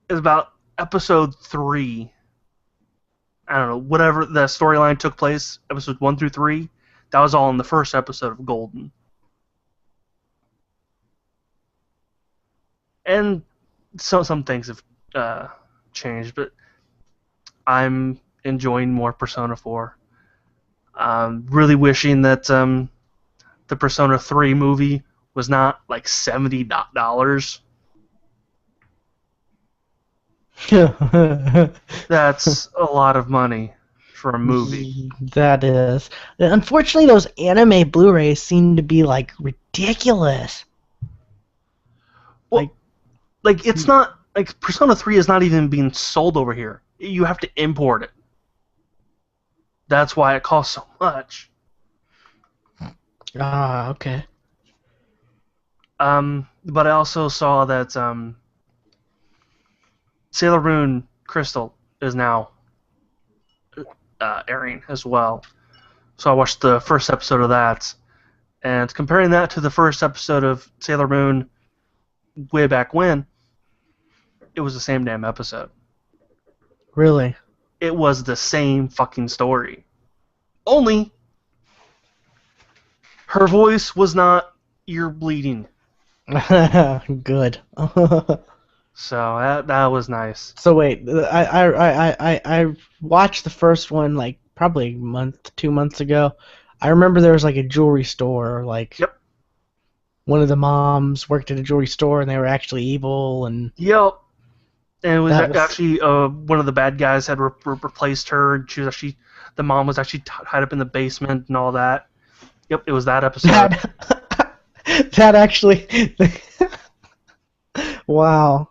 about episode 3. I don't know, whatever the storyline took place, episodes 1 through 3. That was all in the first episode of Golden. And some things have changed, but I'm enjoying more Persona 4. Really wishing that the Persona 3 movie was not like $70. That's a lot of money for a movie. That is. Unfortunately, those anime Blu-rays seem to be like ridiculous. Well, like it's not like Persona 3 is not even being sold over here. You have to import it. That's why it costs so much. Ah, okay. But I also saw that Sailor Moon Crystal is now airing as well. So I watched the first episode of that, and comparing that to the first episode of Sailor Moon way back when, it was the same damn episode. Really? It was the same fucking story. Only her voice was not ear bleeding. Good. So that was nice. So wait, I watched the first one like probably a month, 2 months ago. I remember there was like a jewelry store, like Yep. one of the moms worked at a jewelry store and they were actually evil and Yep. And it was That was- actually one of the bad guys had replaced her, and the mom was actually tied up in the basement and all that. Yep, it was that episode. that actually wow.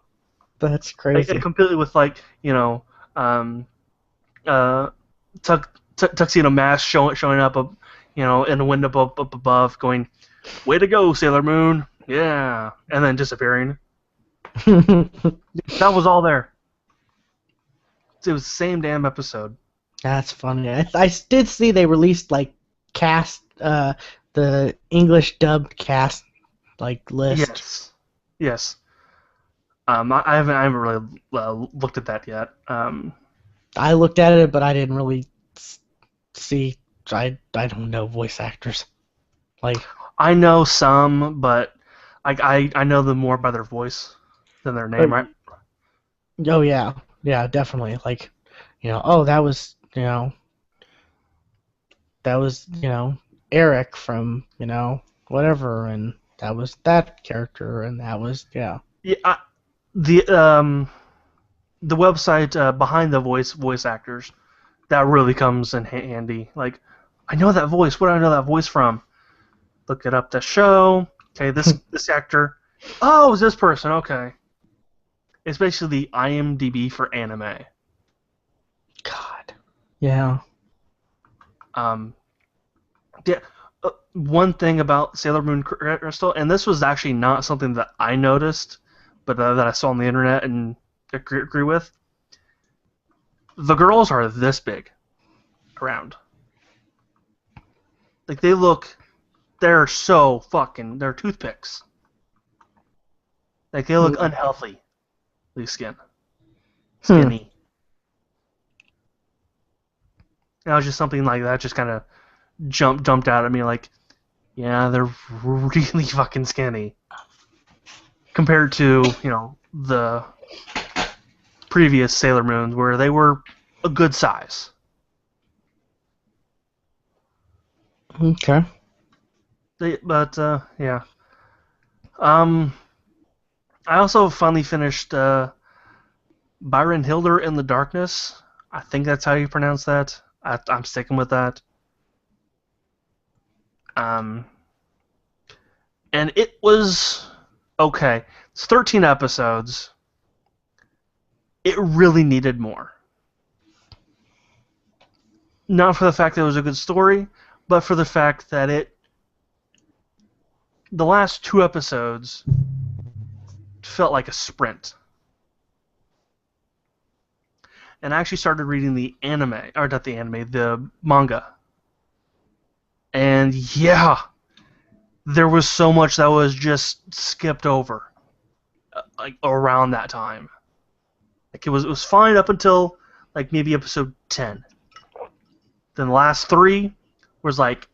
That's crazy. Like, completely with tuxedo mask showing up, in the window up above, going, "Way to go, Sailor Moon!" Yeah, and then disappearing. That was all there. It was the same damn episode. That's funny. I did see they released like cast the English dubbed cast like list. Yes. I haven't really looked at that yet. I looked at it, but I didn't really see. I don't know voice actors. Like I know some, but I know them more by their voice than their name, right? oh yeah, definitely. Like oh that was Eric from whatever, and that was that character, and that was Yeah. The website behind the voice actors, that really comes in handy. Like, I know that voice. Where do I know that voice from? Look it up. The show. Okay, this actor. Oh, it's this person. Okay. It's basically the IMDb for anime. God. Yeah. Yeah. One thing about Sailor Moon Crystal, and this was actually not something that I noticed, but that I saw on the internet and agree with. The girls are this big around. Like, they're so they're toothpicks. Like, they look unhealthy, the skin. skinny. That was just something like that. Just kind of jumped out at me. Like, yeah, they're really fucking skinny compared to the previous Sailor Moons where they were a good size. Okay. Yeah. I also finally finished Byron Hilder in the Darkness. I think that's how you pronounce that. I'm sticking with that. And it was okay. It's 13 episodes. It really needed more. Not for the fact that it was a good story, but for the fact that the last 2 episodes felt like a sprint. And I actually started reading the manga. And yeah, there was so much that was just skipped over, like around that time. Like it was fine up until like maybe episode 10. Then the last 3 was like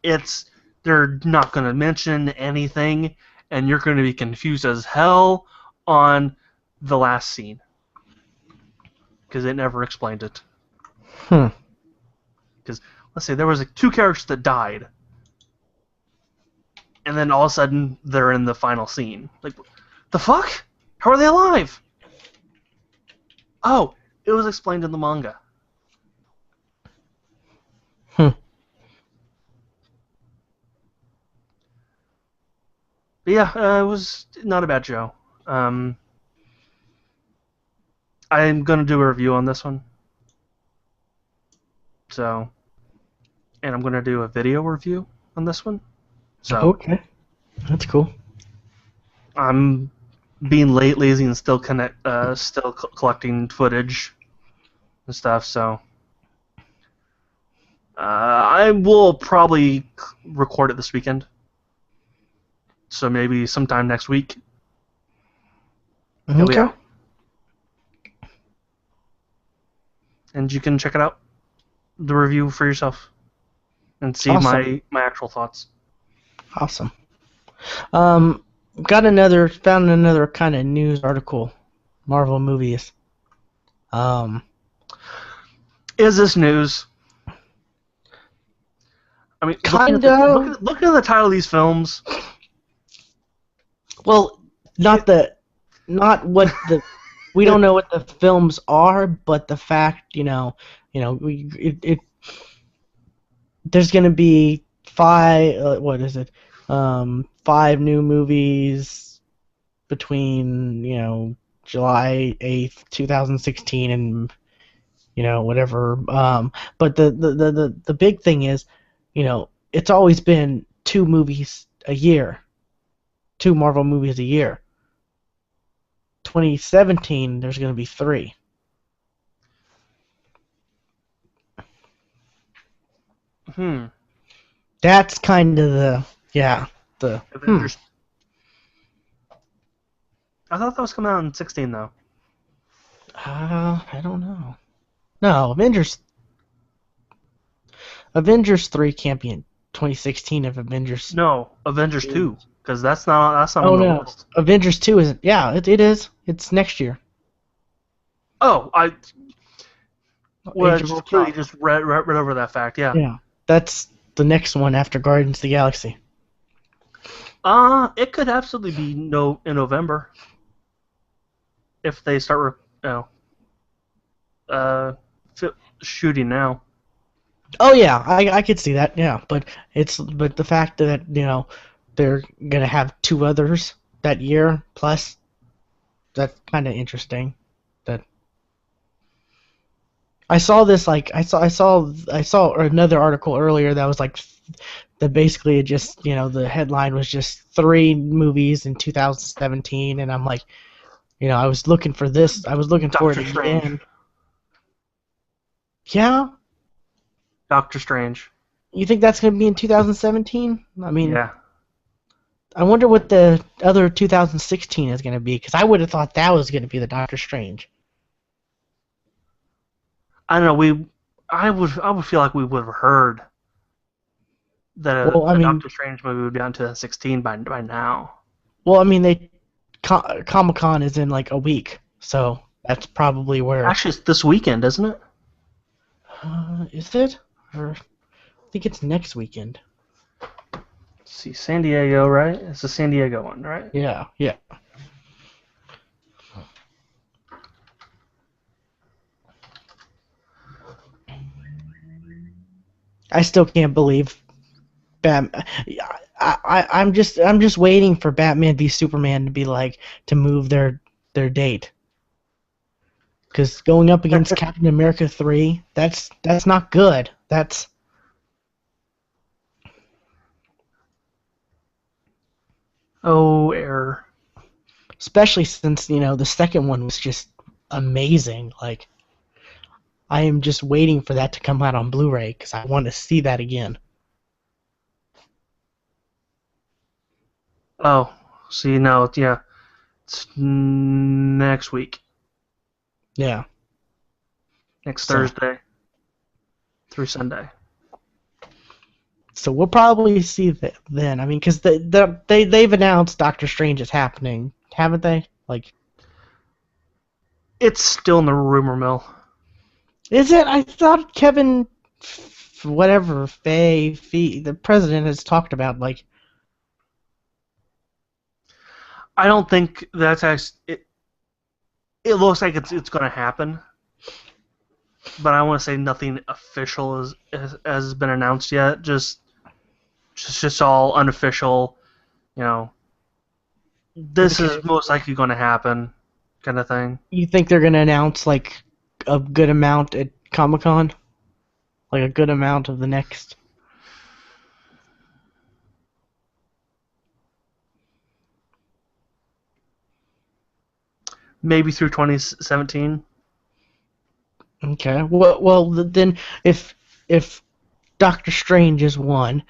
they're not going to mention anything, and you're going to be confused as hell on the last scene because it never explained it. Because let's say there was like 2 characters that died, and then all of a sudden they're in the final scene. Like, the fuck? How are they alive? Oh, it was explained in the manga. But yeah, it was not a bad show. I'm gonna do a review on this one. So, and I'm gonna do a video review on this one. So Okay, that's cool. I'm being lazy and still collecting footage and stuff. So I will probably record it this weekend. So maybe sometime next week. Okay. Out. And you can check it out, the review for yourself, and see Awesome. my actual thoughts. Awesome. Found another kind of news article. Marvel movies. Is this news? I mean, Kind looking of. at the title of these films. Well, not what the we don't know what the films are, but the fact, there's gonna be 5. What is it? 5 new movies between July 8th, 2016, and whatever. But the big thing is, it's always been 2 movies a year. 2 Marvel movies a year. 2017, there's going to be 3. That's kind of the Avengers. I thought that was coming out in 16 though. I don't know. No, Avengers 3 can't be in 2016 if Avengers. No, Avengers 2, because that's not Oh on the no, list. Avengers 2 isn't. Yeah, it is. It's next year. Oh, I Age of completely Ultron. just read over that fact. Yeah. Yeah, that's the next one after Guardians of the Galaxy. It could absolutely be in November if they start shooting now. Oh yeah, I could see that. Yeah, but the fact that they're gonna have 2 others that year plus, that's kind of interesting. That I saw this I saw another article earlier that was like that basically it just the headline was just 3 movies in 2017, and I'm like, I was looking for this. I was looking for it Doctor again. Strange. Yeah. Doctor Strange. You think that's going to be in 2017? I mean, yeah. I wonder what the other 2016 is going to be, because I would have thought that was going to be the Doctor Strange. I don't know. I would feel like we would have heard that Well, I a mean, Doctor Strange movie would be on 2016 by now. they Comic-Con is in like a week, so that's probably where. Actually, it's this weekend, isn't it? Is it? Or I think it's next weekend. Let's see, San Diego, right? It's the San Diego one, right? Yeah, yeah. I still can't believe Batman. I'm just waiting for Batman v Superman to be like to move their date. Because going up against Captain America 3, that's not good. That's Error. especially since the second one was just amazing. Like I am just waiting for that to come out on Blu-ray because I want to see that again. Oh, see, no, yeah. It's next week. Yeah. Next So, Thursday through Sunday. So we'll probably see that then. I mean, because they've announced Doctor Strange is happening, haven't they? Like, It's still in the rumor mill. is it? I thought Kevin, whatever, the president has talked about like. I don't think that's actually it. It looks like it's going to happen, but I want to say nothing official has been announced yet. Just all unofficial. This Okay. is most likely going to happen, kind of thing. You think they're gonna announce like a good amount at Comic-Con? Like a good amount of the next. Maybe through 2017. Okay. Well, then if Doctor Strange is one,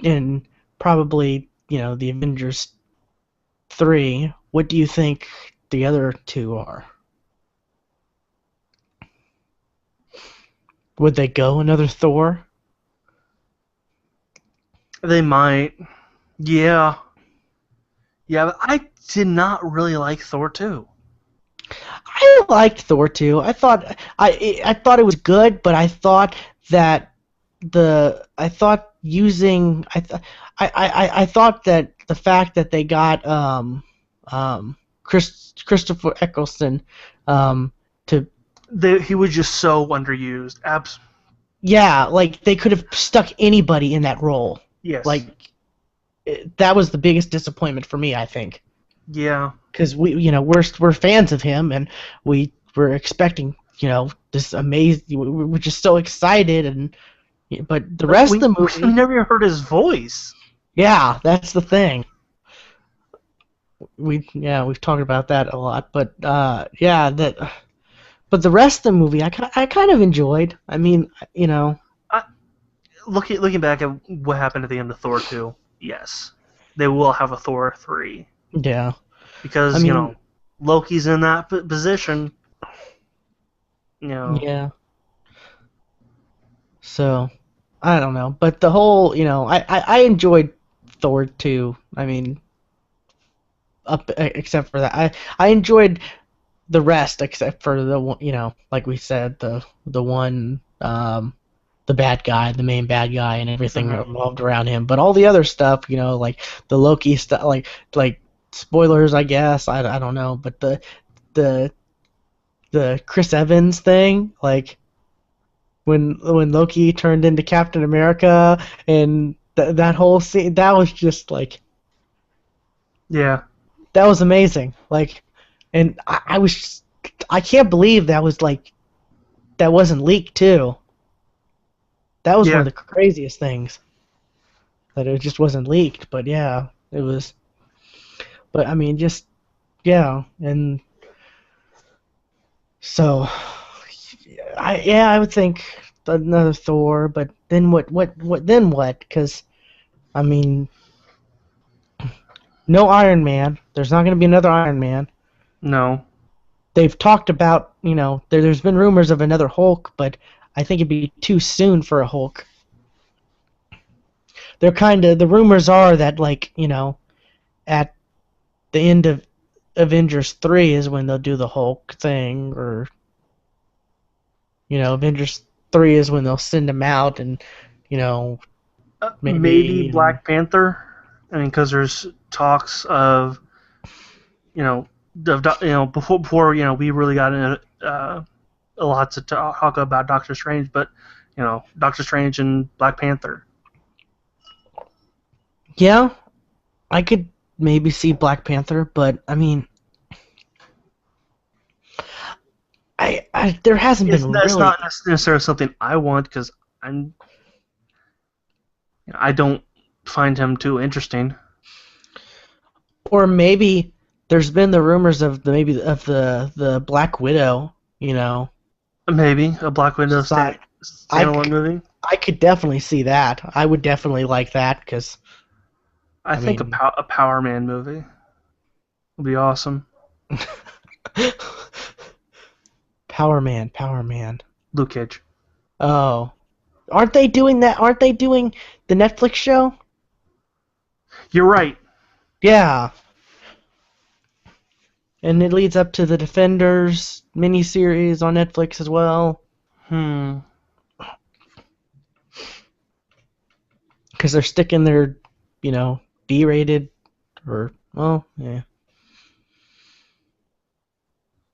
and probably the Avengers 3, what do you think the other two are? Would they go another Thor? They might. Yeah. Yeah, but I did not really like Thor 2. I liked Thor 2. I thought it was good, but I thought that I thought using I thought that the fact that they got Christopher Eccleston to He was just so underused. yeah, like they could have stuck anybody in that role. Yes. Like that was the biggest disappointment for me, I think. Yeah. Because we're fans of him and we were expecting this amazing. We were just so excited but the rest of the movie. We never heard his voice. Yeah, that's the thing. We've talked about that a lot, but but the rest of the movie I kind of enjoyed. I mean, Looking back at what happened at the end of Thor 2, yes, they will have a Thor 3 yeah, because I mean, Loki's in that position. Yeah. So, I don't know, but the whole, I enjoyed Thor 2. I mean, except for that, I enjoyed the rest except for the one, like we said, the one, the bad guy, the main bad guy, and everything revolved around him. But all the other stuff, like the Loki stuff, like spoilers, I guess. I don't know, but the Chris Evans thing, like when Loki turned into Captain America, and that whole scene, that was just like, yeah, that was amazing. Like, and I can't believe that was like, that wasn't leaked too. That was one of the craziest things. That it just wasn't leaked, but yeah, it was. But I mean, just yeah, and so I would think another Thor, but then what then what? Because I mean, no Iron Man. There's not going to be another Iron Man. No. they've talked about, there's been rumors of another Hulk, but I think it'd be too soon for a Hulk. The rumors are that, like, at the end of Avengers 3 is when they'll do the Hulk thing, or, Avengers 3 is when they'll send him out, and, Maybe maybe, Black Panther. I mean, because there's talks of, before we really got into a lot to talk about Doctor Strange, but Doctor Strange and Black Panther. yeah, I could maybe see Black Panther, but I mean, there hasn't been That's really. not necessarily something I want because I don't find him too interesting. Or maybe there's been the rumors of the Black Widow, Maybe a Black Widow standalone movie. I could definitely see that. I would definitely like that because I think a Power Man movie would be awesome. Power Man. Luke Cage. Oh, aren't they doing that? Aren't they doing the Netflix show? You're right. Yeah. And it leads up to the Defenders miniseries on Netflix as well. Because they're sticking their, B-rated, or, well, yeah.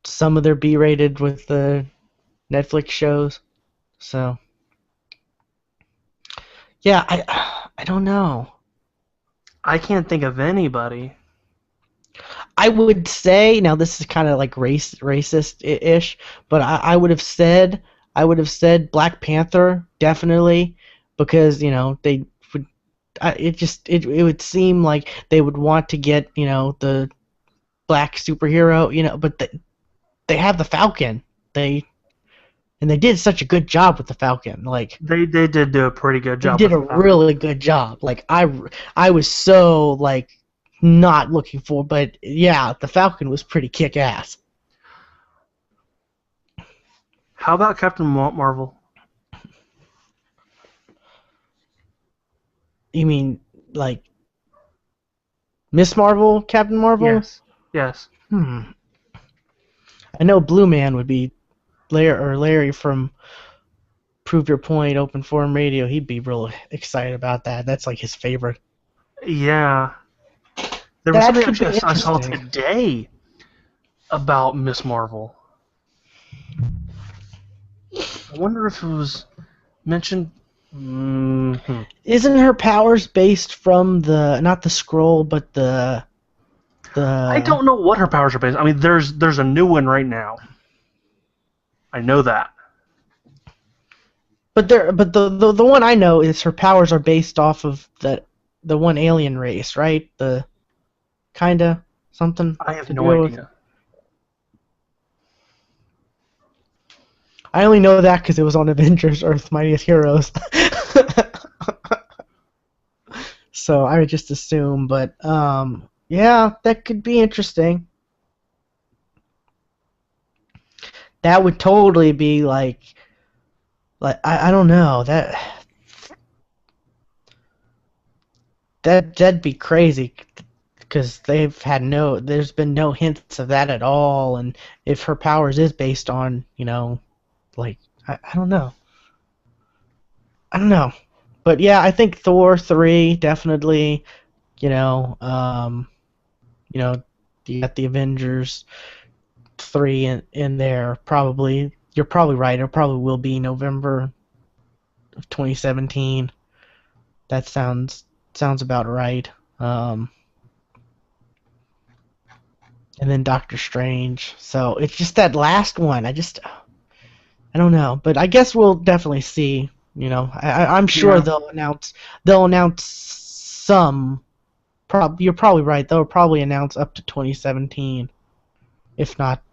Some of their B-rated with the Netflix shows. So, yeah, I don't know. I can't think of anybody. I would say, now this is kind of like racist-ish, but I would have said Black Panther definitely, because they would. It would seem like they would want to get the black superhero, but they have the Falcon. They did such a good job with the Falcon. Like, they did do a pretty good job. They did a really good job. Like, I was so, like, not looking for, but yeah, the Falcon was pretty kick-ass. How about Captain Marvel? You mean, like, Miss Marvel, Captain Marvel? Yes. I know Blue Man would be Larry from Prove Your Point, Open Forum Radio. He'd be real excited about that. That's like his favorite. Yeah. There was something actually I saw today about Miss Marvel. I wonder if it was mentioned. Isn't her powers based from not the scroll, but the? I don't know what her powers are based. I mean, there's a new one right now. I know that. But the one I know is her powers are based off of the one alien race, right? The kinda something. I have no idea. I only know that because it was on Avengers: Earth's Mightiest Heroes. So I would just assume, but yeah, that could be interesting. That would totally be like I don't know, that'd be crazy because there's been no hints of that at all, and if her powers is based on like I don't know. But yeah, I think Thor 3 definitely, you got the Avengers 3 in there probably. You're probably right. It probably will be November of 2017. That sounds about right. And then Doctor Strange. So it's just that last one. I don't know, but I guess we'll definitely see. I'm sure they'll announce some. You're probably right. They'll probably announce up to 2017, if not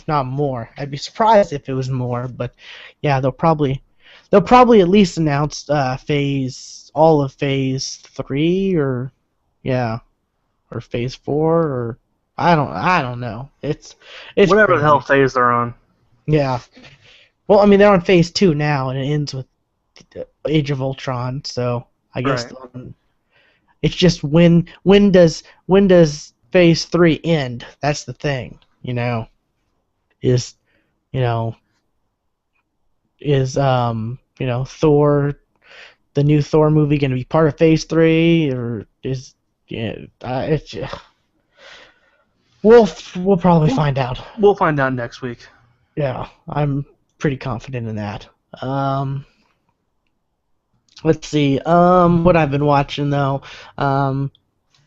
more. I'd be surprised if it was more, but yeah, they'll probably at least announce all of phase 3 or Phase 4 or I don't know. It's Whatever the hell crazy. phase they're on. Yeah. Well, I mean, they're on phase 2 now, and it ends with Age of Ultron. So I guess Right. it's just when does phase 3 end? That's the thing. Is you know Thor, the new Thor movie, going to be part of phase 3, or is it's we'll probably find out. We'll find out next week. Yeah, I'm pretty confident in that. Let's see. What I've been watching though. An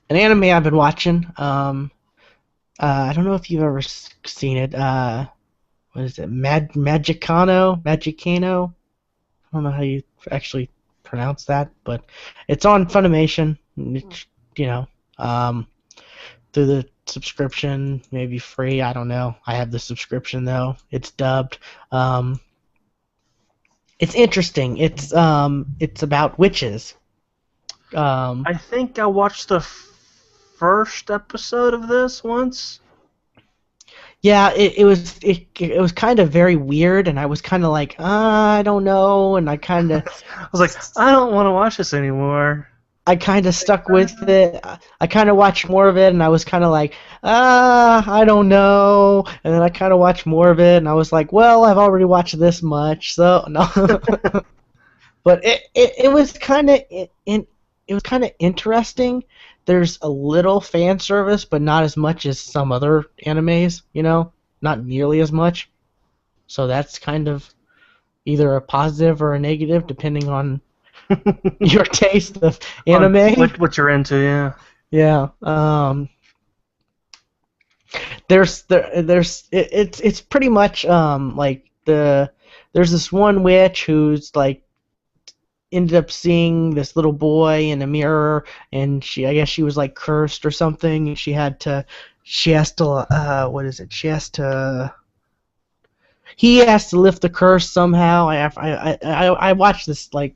anime I've been watching. I don't know if you've ever seen it. What is it? Magicano. I don't know how you actually pronounce that, but it's on Funimation. It's, through the subscription, maybe free. I don't know. I have the subscription though. It's dubbed. It's interesting. It's about witches. I think I watched the first episode of this once. Yeah, it was kind of very weird, and I was kind of like, I don't know, and I was like, I don't want to watch this anymore. I kind of stuck with it. I kind of watched more of it, and I was kind of like, I don't know, and then I kind of watched more of it, and I was like, well, I've already watched this much, so no. But it was kind of interesting. There's a little fan service, but not as much as some other animes, not nearly as much. So that's kind of either a positive or a negative, depending on your taste of anime. What you're into, yeah. Yeah. It's pretty much like there's this one witch who's like ended up seeing this little boy in a mirror, and I guess she was like cursed or something. And she has to he has to lift the curse somehow. I watched this like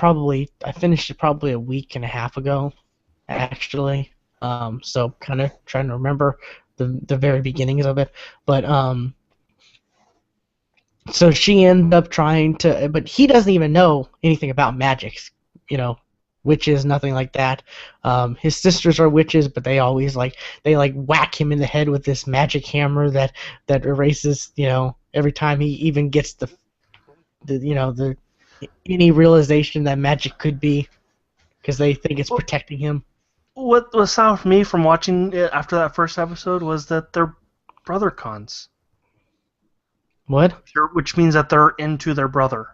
I finished it probably a week and a half ago, actually. So kind of trying to remember the very beginnings of it, but so she ended up trying to, but he doesn't even know anything about magics, witches, nothing like that. His sisters are witches, but they always they whack him in the head with this magic hammer that erases, every time he even gets the any realization that magic could be, because they think it's protecting him. What was sound for me from watching it after that first episode was that they're brother cons. What? Which means that they're into their brother.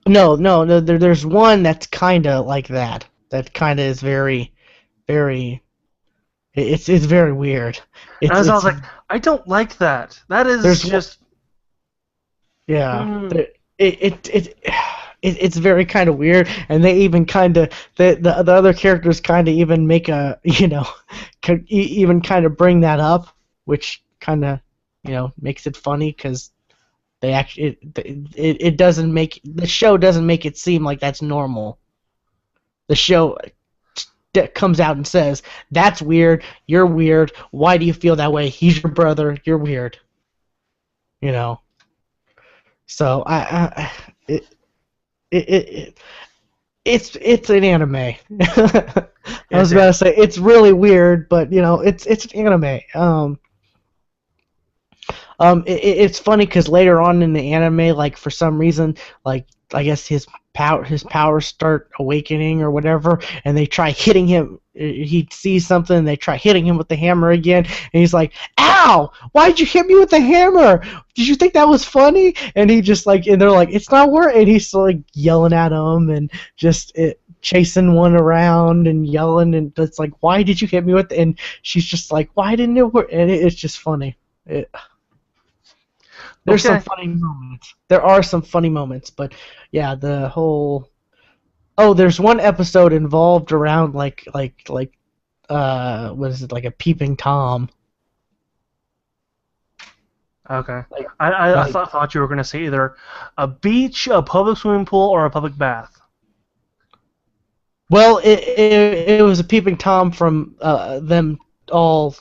No. There's one that's kind of like that. That kind of is very, very. It's very weird. I was like, I don't like that. That is just. Yeah. It's very kind of weird, and they even kind of the other characters kind of even make a even kind of bring that up, which kind of makes it funny, because they actually it doesn't make the show doesn't make it seem like that's normal. The show comes out and says, that's weird, you're weird, why do you feel that way, he's your brother, you're weird. So it's an anime. I was about to say it's really weird, but it's an anime. It's funny because later on in the anime, like for some reason, like I guess his powers start awakening or whatever, and they try hitting him. He sees something, and they try hitting him with the hammer again, and he's like, "Ow! Why'd you hit me with the hammer? Did you think that was funny?" And he just and they're like, "It's not working." And he's like yelling at him and just chasing one around and yelling, and it's like, "Why did you hit me with?" And she's just like, "Why didn't it work?" And it's just funny. There's some funny moments. There are some funny moments, but yeah, the whole. Oh, there's one episode involved around what is it, like a peeping Tom? Okay. I thought you were gonna say either a beach, a public swimming pool, or a public bath. Well, it was a peeping Tom from them all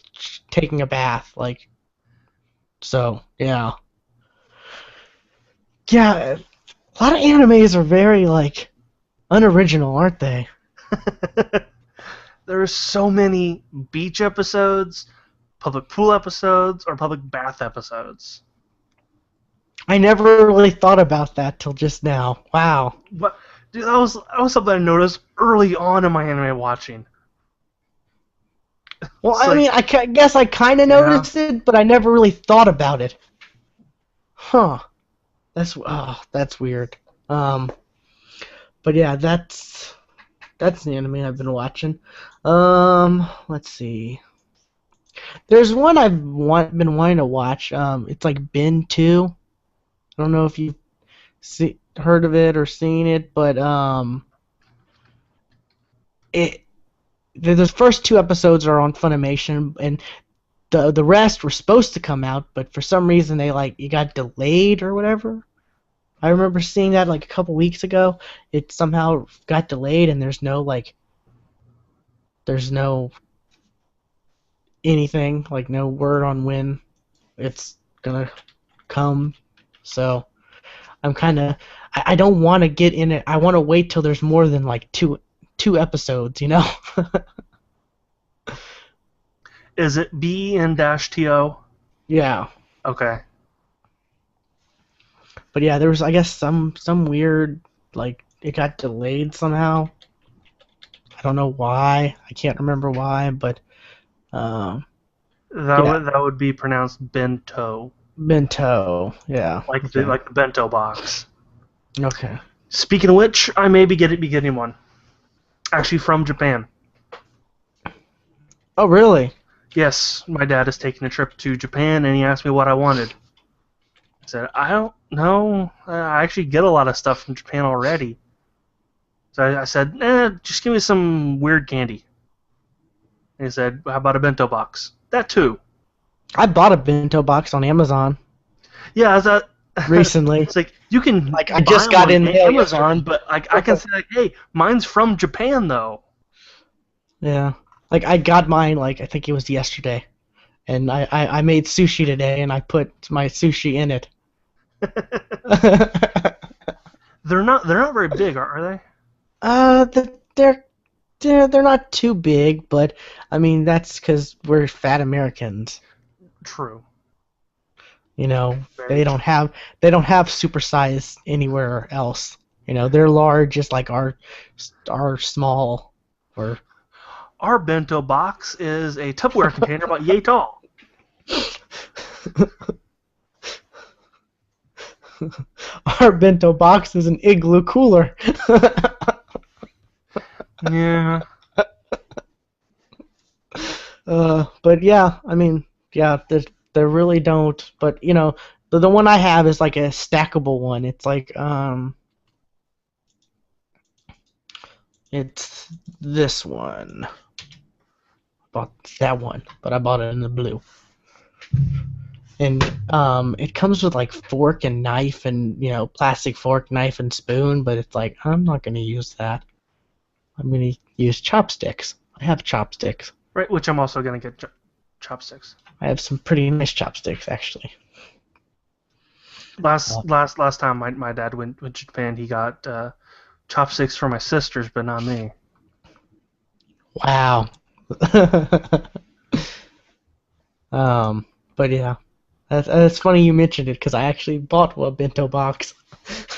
taking a bath, like. So yeah, yeah. A lot of animes are very like unoriginal, aren't they? There are so many beach episodes, public pool episodes, or public bath episodes. I never really thought about that till just now. Wow. But dude, that was something I noticed early on in my anime watching. Well, It's I like, mean, I guess I kind of noticed it, but I never really thought about it. Huh. That's weird. But yeah, that's the anime I've been watching. Let's see. There's one been wanting to watch. It's like Ben 2. I don't know if you've heard of it or seen it, but the first 2 episodes are on Funimation, and the rest were supposed to come out, but for some reason it got delayed or whatever. I remember seeing that like a couple weeks ago. It somehow got delayed, and there's no anything, like no word on when it's gonna come. So I'm kind of I don't want to get in it. I want to wait till there's more than like two episodes, you know. is it BN-TO? Yeah. Okay. But yeah, there was, I guess, some weird, like, it got delayed somehow. I don't know why. I can't remember why, but That yeah. would be pronounced bento. Bento, yeah. Like Okay. the bento box. Okay. Speaking of which, I may be getting one. Actually, from Japan. Oh, really? Yes, my dad is taking a trip to Japan, and he asked me what I wanted. I said, I don't know. I actually get a lot of stuff from Japan already. So I said, just give me some weird candy. And he said, how about a bento box? That too. I bought a bento box on Amazon Yeah, I thought recently. it's like you can Like, I buy just got one in on mail Amazon, yesterday. but I can say, like, hey, mine's from Japan though. Yeah. Like, I got mine, like, I think it was yesterday. And I made sushi today, and I put my sushi in it. They're not very big, are they? They're they're not too big, but I mean that's because we're fat Americans. True. You know, Very they don't have super size anywhere else. You know, they're large, just like our small. Or Our bento box is a Tupperware container about yay tall. our bento box is an igloo cooler. Yeah. But yeah, I mean, yeah, they really don't. But you know, the one I have is like a stackable one. It's like it's this one. Bought that one, but I bought it in the blue. And it comes with like fork and knife and, you know, plastic fork, knife, and spoon. But it's like, I'm not gonna use that. I'm gonna use chopsticks. I have chopsticks. Right, which I'm also gonna get chopsticks. I have some pretty nice chopsticks, actually. Last time my dad went to Japan, he got chopsticks for my sisters, but not me. Wow. But yeah, that's funny you mentioned it because I actually bought a bento box.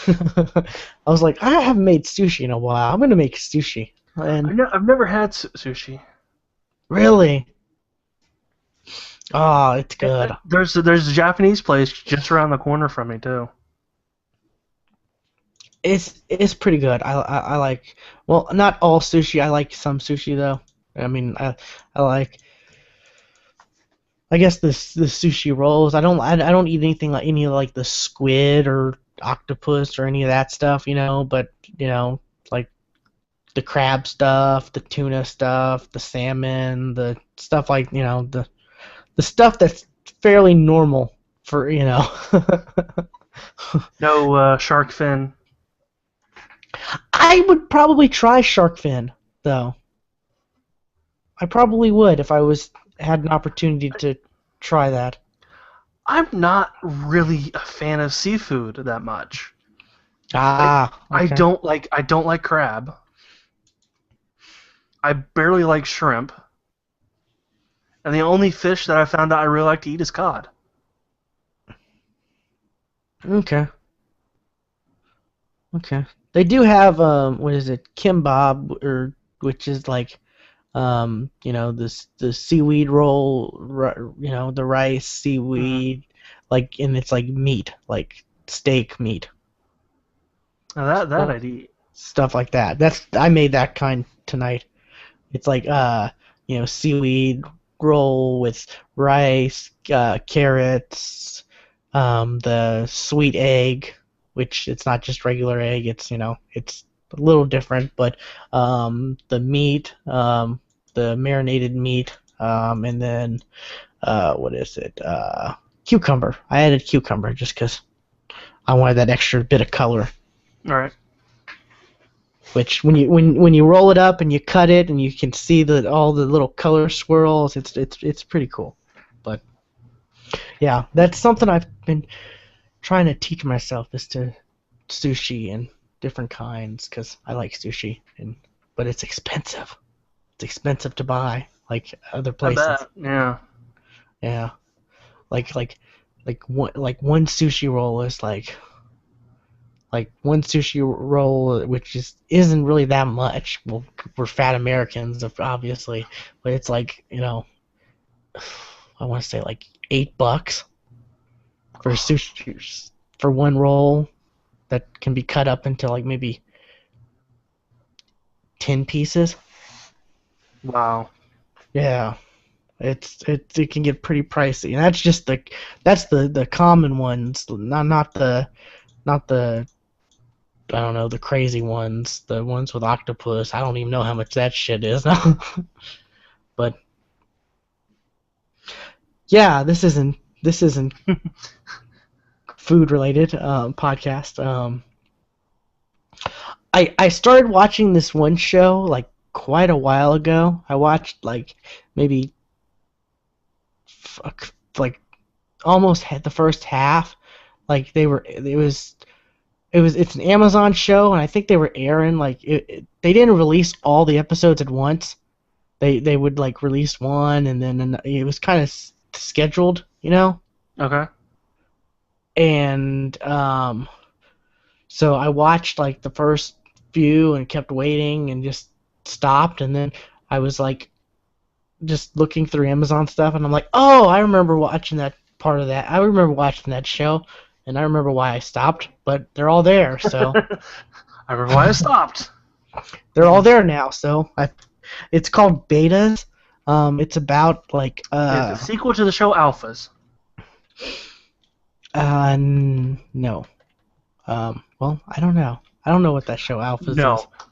I was like, I haven't made sushi in a while. I'm gonna make sushi. And I've never had sushi. really, oh, it's good. There's a Japanese place just around the corner from me too. It's pretty good. I like, well, not all sushi. I like some sushi though. I mean, I like, I guess the sushi rolls. I don't eat anything like any of like the squid or octopus or any of that stuff, you know. But you know, like the crab stuff, the tuna stuff, the salmon, the stuff like, you know, the stuff that's fairly normal for, you know. No shark fin. I would probably try shark fin though. I probably would if I was had an opportunity to try that. I'm not really a fan of seafood that much. Ah, okay. I don't like crab. I barely like shrimp. And the only fish that I found out I really like to eat is cod. Okay. Okay. They do have what is it? Kimbap, or which is like this the seaweed roll, the rice, Mm. seaweed, like, and it's like meat, like steak meat. Now that So, I'd eat. stuff like that. I made that kind tonight. It's like seaweed roll with rice, carrots, the sweet egg, which it's not just regular egg. It's a little different, but the meat, the marinated meat, and then what is it? Cucumber. I added cucumber just because I wanted that extra bit of color. All right. Which when you roll it up and you cut it and you can see all the little color swirls, it's pretty cool. But yeah, that's something I've been trying to teach myself, is to sushi and different kinds, because I like sushi, but it's expensive. It's expensive to buy, like other I places. bet. Yeah. Yeah, like one sushi roll is like one sushi roll, which isn't really that much. Well, we're fat Americans, obviously, but it's like, I want to say like $8 for sushi, for one roll that can be cut up into like maybe 10 pieces. Wow. Yeah, it can get pretty pricey, and that's the common ones, not the I don't know, the crazy ones, the ones with octopus. I don't even know how much that shit is. But yeah, this isn't food related podcast. I started watching this one show like quite a while ago. I watched like maybe like almost had the first half. Like it's an Amazon show, and I think they were airing like they didn't release all the episodes at once. They would like release one, and then it was kind of scheduled, Okay. And so I watched like the first few and kept waiting and just stopped, and then I was like just looking through Amazon stuff, and I'm like, oh, I remember watching that part of that. I remember watching that show, and I remember why I stopped. But they're all there, so I remember why I stopped. they're all there now. So it's called Betas. It's about like It's a sequel to the show Alphas. no. Well, I don't know. I don't know what that show Alphas is.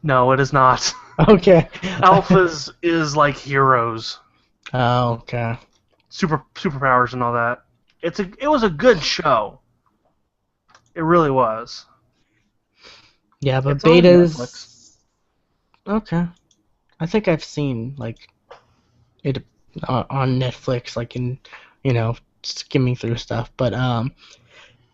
No, it is not. Okay. Alphas is like heroes, Oh, okay. superpowers and all that. It was a good show. It really was. Yeah, but It's on Betas. Netflix. Okay. I think I've seen like it on Netflix, like skimming through stuff. But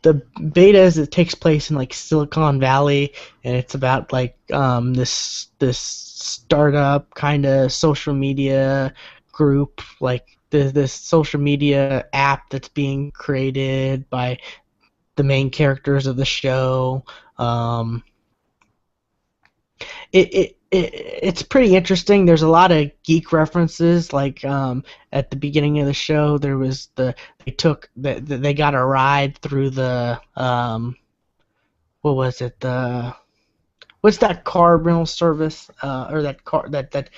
the Betas, it takes place in like Silicon Valley, and it's about like this startup kind of social media group, like this social media app that's being created by the main characters of the show. It's pretty interesting. There's a lot of geek references. Like at the beginning of the show, there was they got a ride through the what was it, the what's that car rental service, or that car that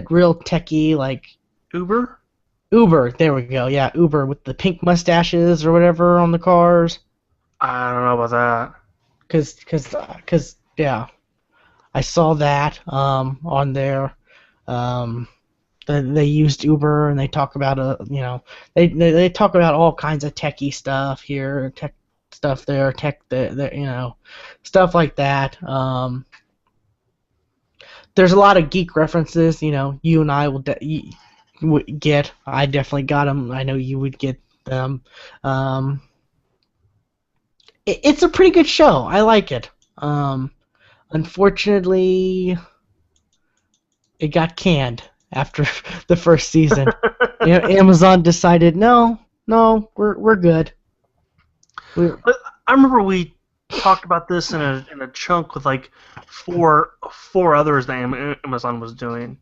real techie, like Uber? Uber. There we go. Yeah, Uber with the pink mustaches or whatever on the cars. I don't know about that. Cause yeah. I saw that on there. They used Uber, and they talk about they talk about all kinds of techie stuff here, tech stuff there, stuff like that. There's a lot of geek references. You and I will get. I definitely got them. I know you would get them. Um, it's a pretty good show. I like it. Unfortunately, it got canned after the first season. Amazon decided, no, we're good. I remember we talked about this in a chunk with like four others that Amazon was doing.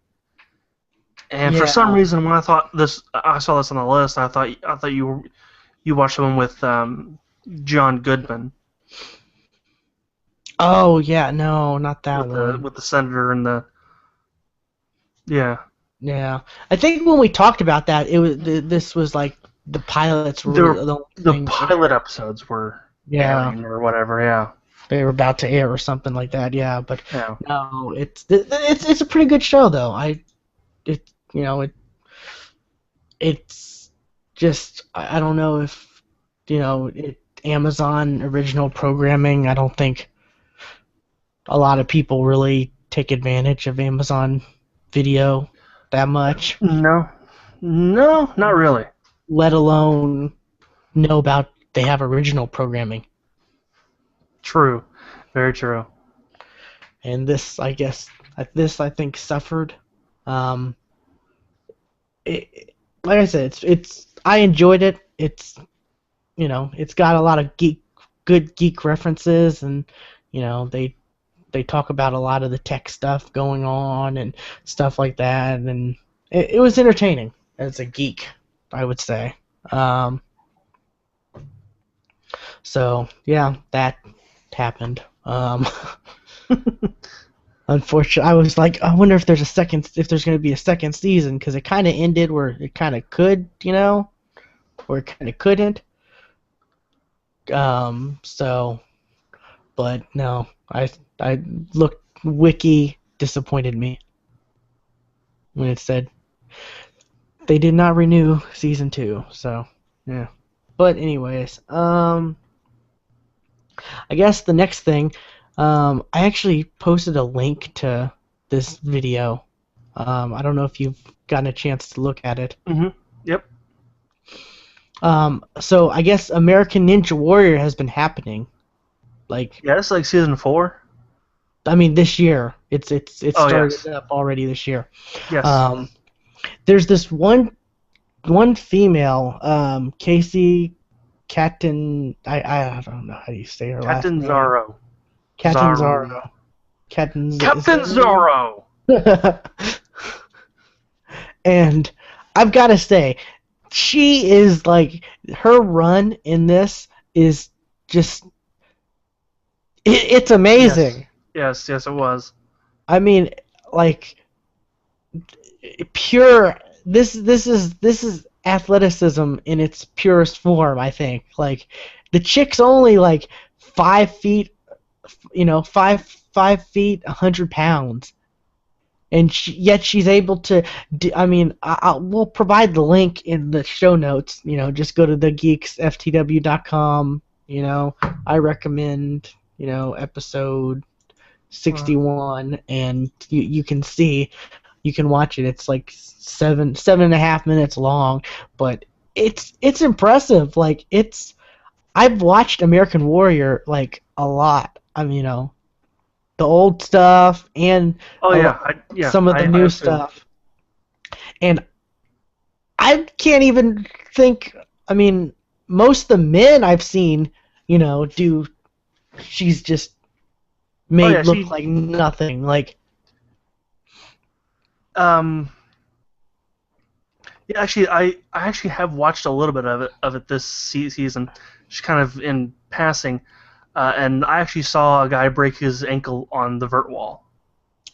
And for some reason, when I saw this on the list, I thought you watched the one with John Goodman. Oh yeah, no, not that one. With the senator and the Yeah. I think when we talked about that, this was like the pilots were the pilot episodes were airing or whatever. Yeah, they were about to air or something like that. Yeah, but no, it's a pretty good show though. It's just I don't know if Amazon original programming. I don't think a lot of people really take advantage of Amazon Video that much. No, not really. Let alone know about they have original programming. True, very true. And this, I think suffered. Like I said, I enjoyed it. It's got a lot of good geek references, and they talk about a lot of the tech stuff going on and stuff like that, and it was entertaining as a geek, I would say. So yeah, that happened. Unfortunately, I was like, I wonder if there's going to be a second season, because it kind of ended where it kind of could, or it kind of couldn't. So, but no, I looked, Wiki disappointed me when it said they did not renew season 2. So yeah. But anyways, I guess the next thing, I actually posted a link to this video. I don't know if you've gotten a chance to look at it. Mm-hmm. Yep. So I guess American Ninja Warrior has been happening. It's like season 4. I mean, this year. It started up already this year. Yes. There's this one female, Casey Catanzaro. I don't know how you say her last name. Catanzaro. Catanzaro. And I've got to say, she is like, her run in this is just, it's amazing. Yes, it was. I mean, like, pure. This is athleticism in its purest form. I think. Like, the chick's only like 5 feet, 5 feet, 100 pounds, and yet she's able to. I mean, we'll provide the link in the show notes. Just go to the GeeksFTW.com. I recommend episode 61, and you can see, you can watch it. It's like 7.5 minutes long, but it's impressive. Like, I've watched American Warrior like a lot. I mean, the old stuff and some of the new stuff, and I can't even think. I mean, most of the men I've seen, she's just made look like nothing. Like, yeah, actually, I actually have watched a little bit of it this season, just kind of in passing, and I actually saw a guy break his ankle on the vert wall.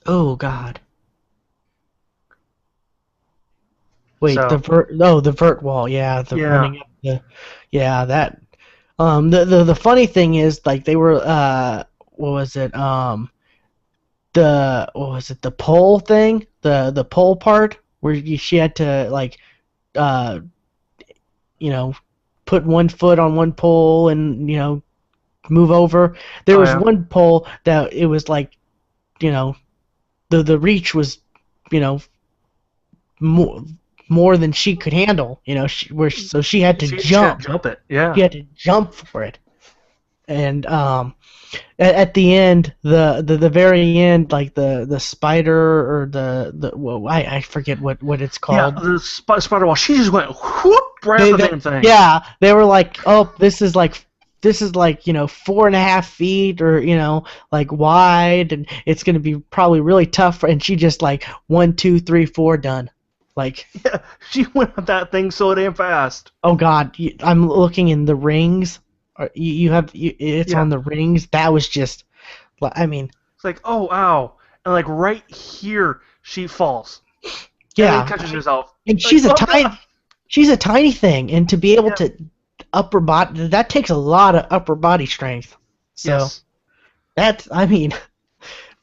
Oh God! Wait, the vert wall, yeah, running up that. The funny thing is, like, they were what was it? The pole thing, the pole part where she had to, like, put one foot on one pole and move over. There was one pole that it was like, the reach was more than she could handle. So she had to jump. Jump it. Yeah. She had to jump for it. And at the end, the very end, like the spider or I forget what it's called. Yeah, the spider wall. She just went whoop right at the damn thing. Yeah, they were like, oh, this is like 4.5 feet or like wide, and it's gonna be probably really tough. And she just like 1, 2, 3, 4, done. Like, yeah, she went at that thing so damn fast. Oh God, I'm looking in the rings. It's on the rings. That was just, I mean, it's like, oh ow, and like right here she falls. Yeah, and then catches herself. And like, she's a tiny thing, and to be able to upper body, that takes a lot of upper body strength. So I mean,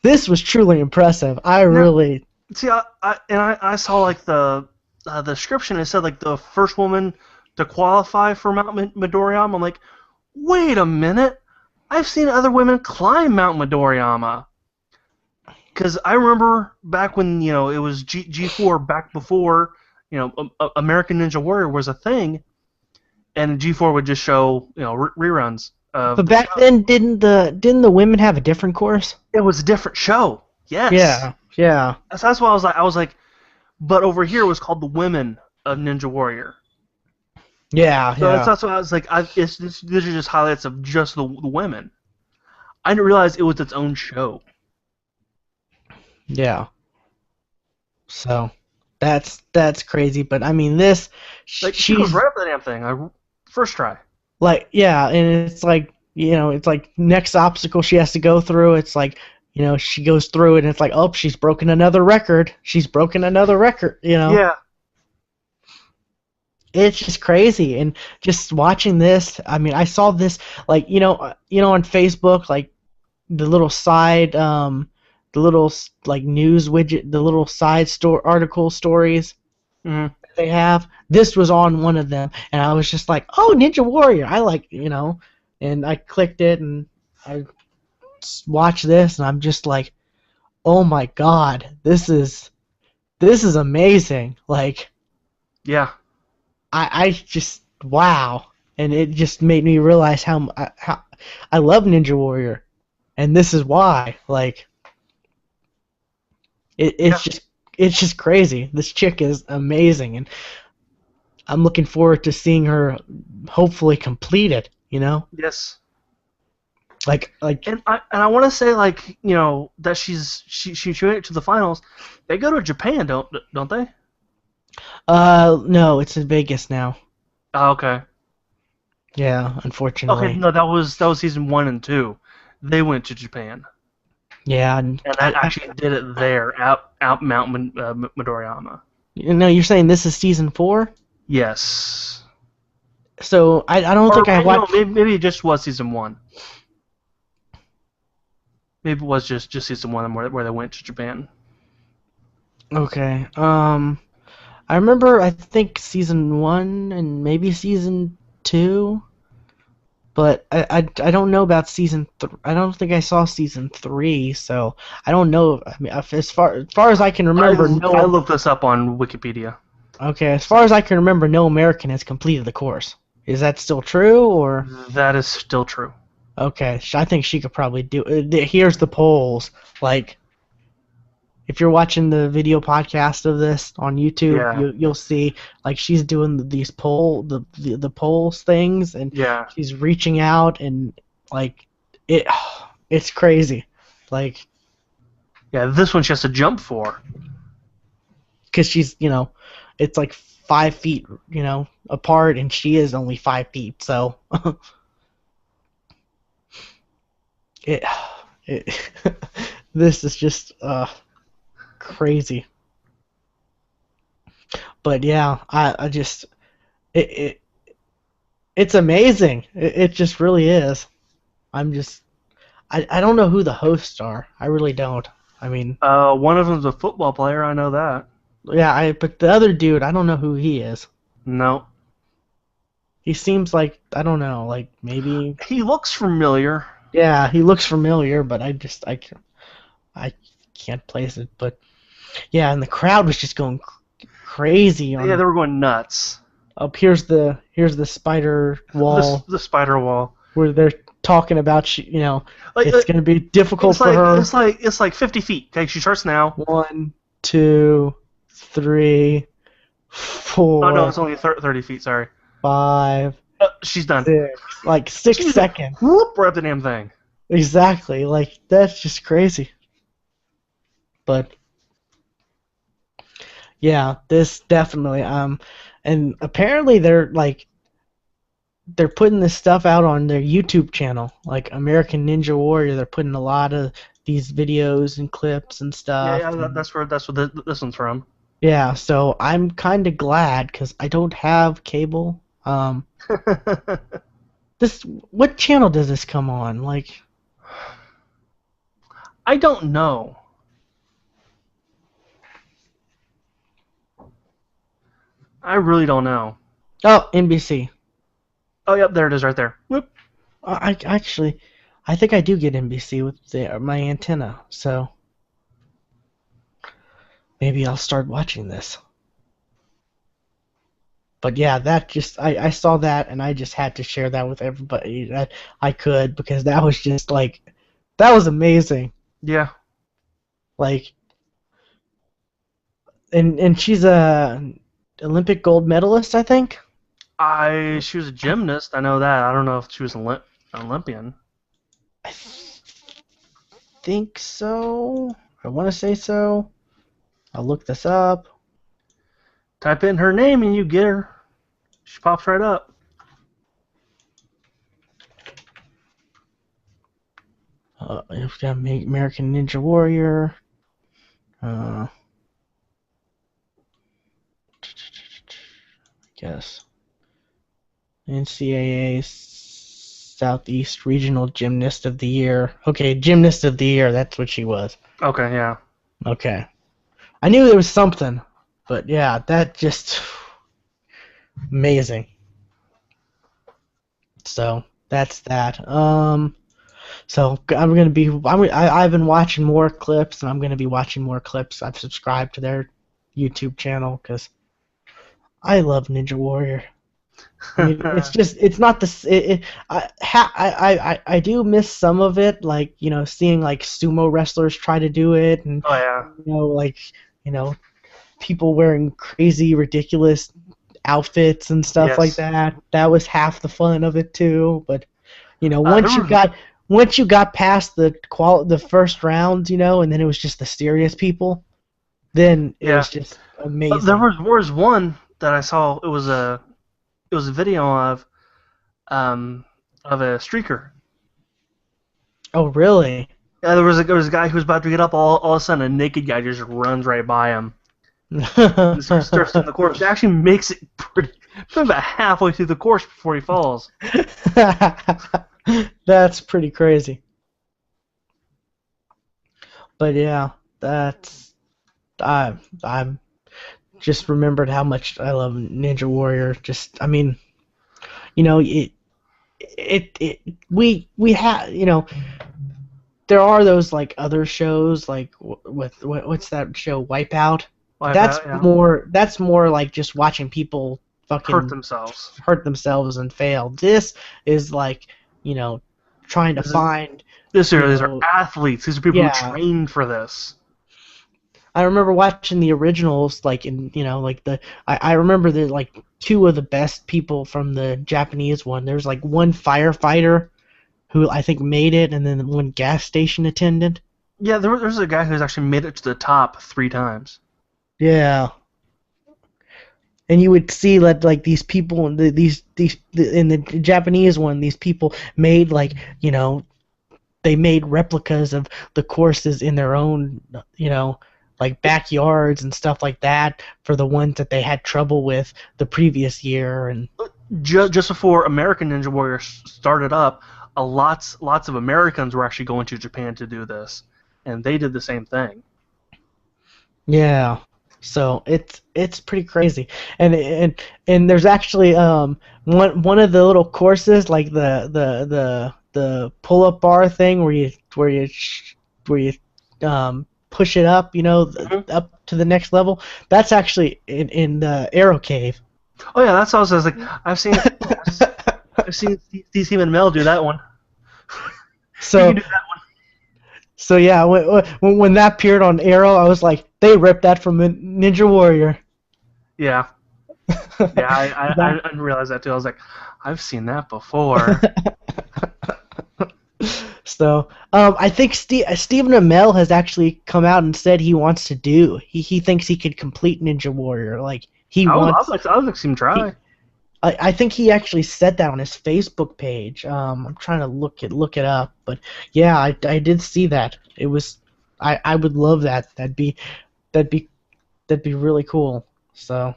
this was truly impressive. See, I saw like the description. It said like the first woman to qualify for Mount Midoriyama. I'm like, wait a minute, I've seen other women climb Mount Midoriyama. Because I remember back when it was G4, back before American Ninja Warrior was a thing, and G4 would just show reruns. But back then, didn't the women have a different course? It was a different show. Yes. Yeah. That's why I was like, but over here it was called the Women of Ninja Warrior. Yeah. So that's why I was like, these are just highlights of just the women. I didn't realize it was its own show. Yeah. So that's crazy, but I mean she goes right up the damn thing. First try. Like, yeah, and it's like, it's like next obstacle she has to go through, it's like, she goes through it and it's like, oh, she's broken another record. Yeah. It's just crazy. And just watching this, I mean, I saw this, like, on Facebook, like, the little side, the little, like, news widget, the little side article stories they have. This was on one of them, and I was just like, oh, Ninja Warrior, I like, and I clicked it, and I watched this, and I'm just like, oh my God, this is amazing. Like, yeah. I just, wow. And it just made me realize how I love Ninja Warrior, and this is why. Like, it's just crazy. This chick is amazing, and I'm looking forward to seeing her hopefully complete it. Yes. Like, and I want to say, like, that she made it to the finals. They go to Japan, don't they? No, it's in Vegas now. Oh, okay. Yeah, unfortunately. Okay, no, that was season 1 and 2. They went to Japan. Yeah, and I actually did it there, out Mount Midoriyama. You're saying this is season 4? Yes. So I don't think I watched. No, maybe it just was season 1. Maybe it was just season 1 where they went to Japan. Okay. I remember, I think season 1 and maybe season 2, but I don't know about season 3. I don't think I saw season 3, so I don't know. I mean, as far as I can remember, I looked this up on Wikipedia. Okay, as far as I can remember, no American has completed the course. Is that still true, or? That is still true. Okay, I think she could probably do it. Here's the polls. Like, if you're watching the video podcast of this on YouTube, you'll see, like, she's doing these the polls things, and she's reaching out, and like it's crazy. Like, yeah, this one she has to jump for. Because she's, it's like 5 feet, apart, and she is only 5 feet, so this is just crazy. But yeah, I just it's amazing. It just really is. I don't know who the hosts are. I really don't. I mean, one of them's a football player. I know that. Yeah, but the other dude, I don't know who he is. No. He seems like, I don't know, like maybe he looks familiar. Yeah, he looks familiar, but I can't place it. But yeah, and the crowd was just going crazy. Yeah, they were going nuts. Up here's the spider wall. The spider wall. Where they're talking about Like, it's going to be difficult for her. It's like 50 feet. Okay, she starts now. 1, 2, 3, 4. Oh no, it's only 30 feet. Sorry. 5. She's done. 6. Like 6 seconds. Whoop! Right up the damn thing. Exactly. Like that's just crazy. But yeah, this definitely and apparently they're putting this stuff out on their YouTube channel, like American Ninja Warrior. They're putting a lot of these videos and clips and stuff. Yeah, that's where this one's from. Yeah, so I'm kind of glad because I don't have cable. What channel does this come on? Like, I don't know. I really don't know. oh, NBC. Oh, yep, there it is right there. Whoop. I think I do get NBC with my antenna, so maybe I'll start watching this. But yeah, I saw that and I just had to share that with everybody that I could because that was just that was amazing. Yeah. Like, and she's a Olympic gold medalist, I think. She was a gymnast. I know that. I don't know if she was an Olympian. I think so. I want to say so. I'll look this up. Type in her name and you get her. She pops right up. We've got American Ninja Warrior. I guess. NCAA Southeast Regional Gymnast of the Year. Okay, Gymnast of the Year. That's what she was. Okay, yeah. Okay. I knew there was something, but yeah, that just amazing. So that's that. So I've been watching more clips, and I'm gonna be watching more clips. I've subscribed to their YouTube channel because I love Ninja Warrior. I mean, it's not the I do miss some of it, like seeing like sumo wrestlers try to do it, and people wearing crazy ridiculous outfits and stuff like that. That was half the fun of it too. But once you got past the first round, and then it was just the serious people, then it was just amazing. There was one that I saw. It was a video of a streaker. Oh, really? Yeah, there was a guy who was about to get up. All of a sudden, a naked guy just runs right by him. And starts in the course. It actually makes it pretty about halfway through the course before he falls. That's pretty crazy. But yeah, I'm just remembered how much I love Ninja Warrior. Just, I mean, we have, there are those like other shows like with what's that show, Wipeout? That's more like just watching people fucking hurt themselves and fail. This is like, trying to find. These are athletes. These are people who trained for this. I remember watching the originals, I remember the like two of the best people from the Japanese one. There's like one firefighter who I think made it, and then one gas station attendant. Yeah, there's a guy who's actually made it to the top 3 times. Yeah. And you would see that like these people in in the Japanese one, these people made they made replicas of the courses in their own like backyards and stuff like that for the ones that they had trouble with the previous year. And just before American Ninja Warrior started up, lots of Americans were actually going to Japan to do this, and they did the same thing. Yeah. So it's pretty crazy, and there's actually one of the little courses, like the pull-up bar thing where you push it up, Mhm. up to the next level. That's actually in the Arrow Cave. Oh yeah, that's also I was like I've seen Steve Seaman Mel do that one. He can So do that one. so yeah, when that appeared on Arrow, I was like, they ripped that from Ninja Warrior. Yeah, yeah. I That didn't realize that too. I was like, I've seen that before. So, I think Stephen Amell has actually come out and said he wants to do. He thinks he could complete Ninja Warrior. Like he wants. I would like to see him try. He I think he actually said that on his Facebook page. I'm trying to look it up, but yeah, I did see that. It was I would love that. That'd be that'd be really cool. So,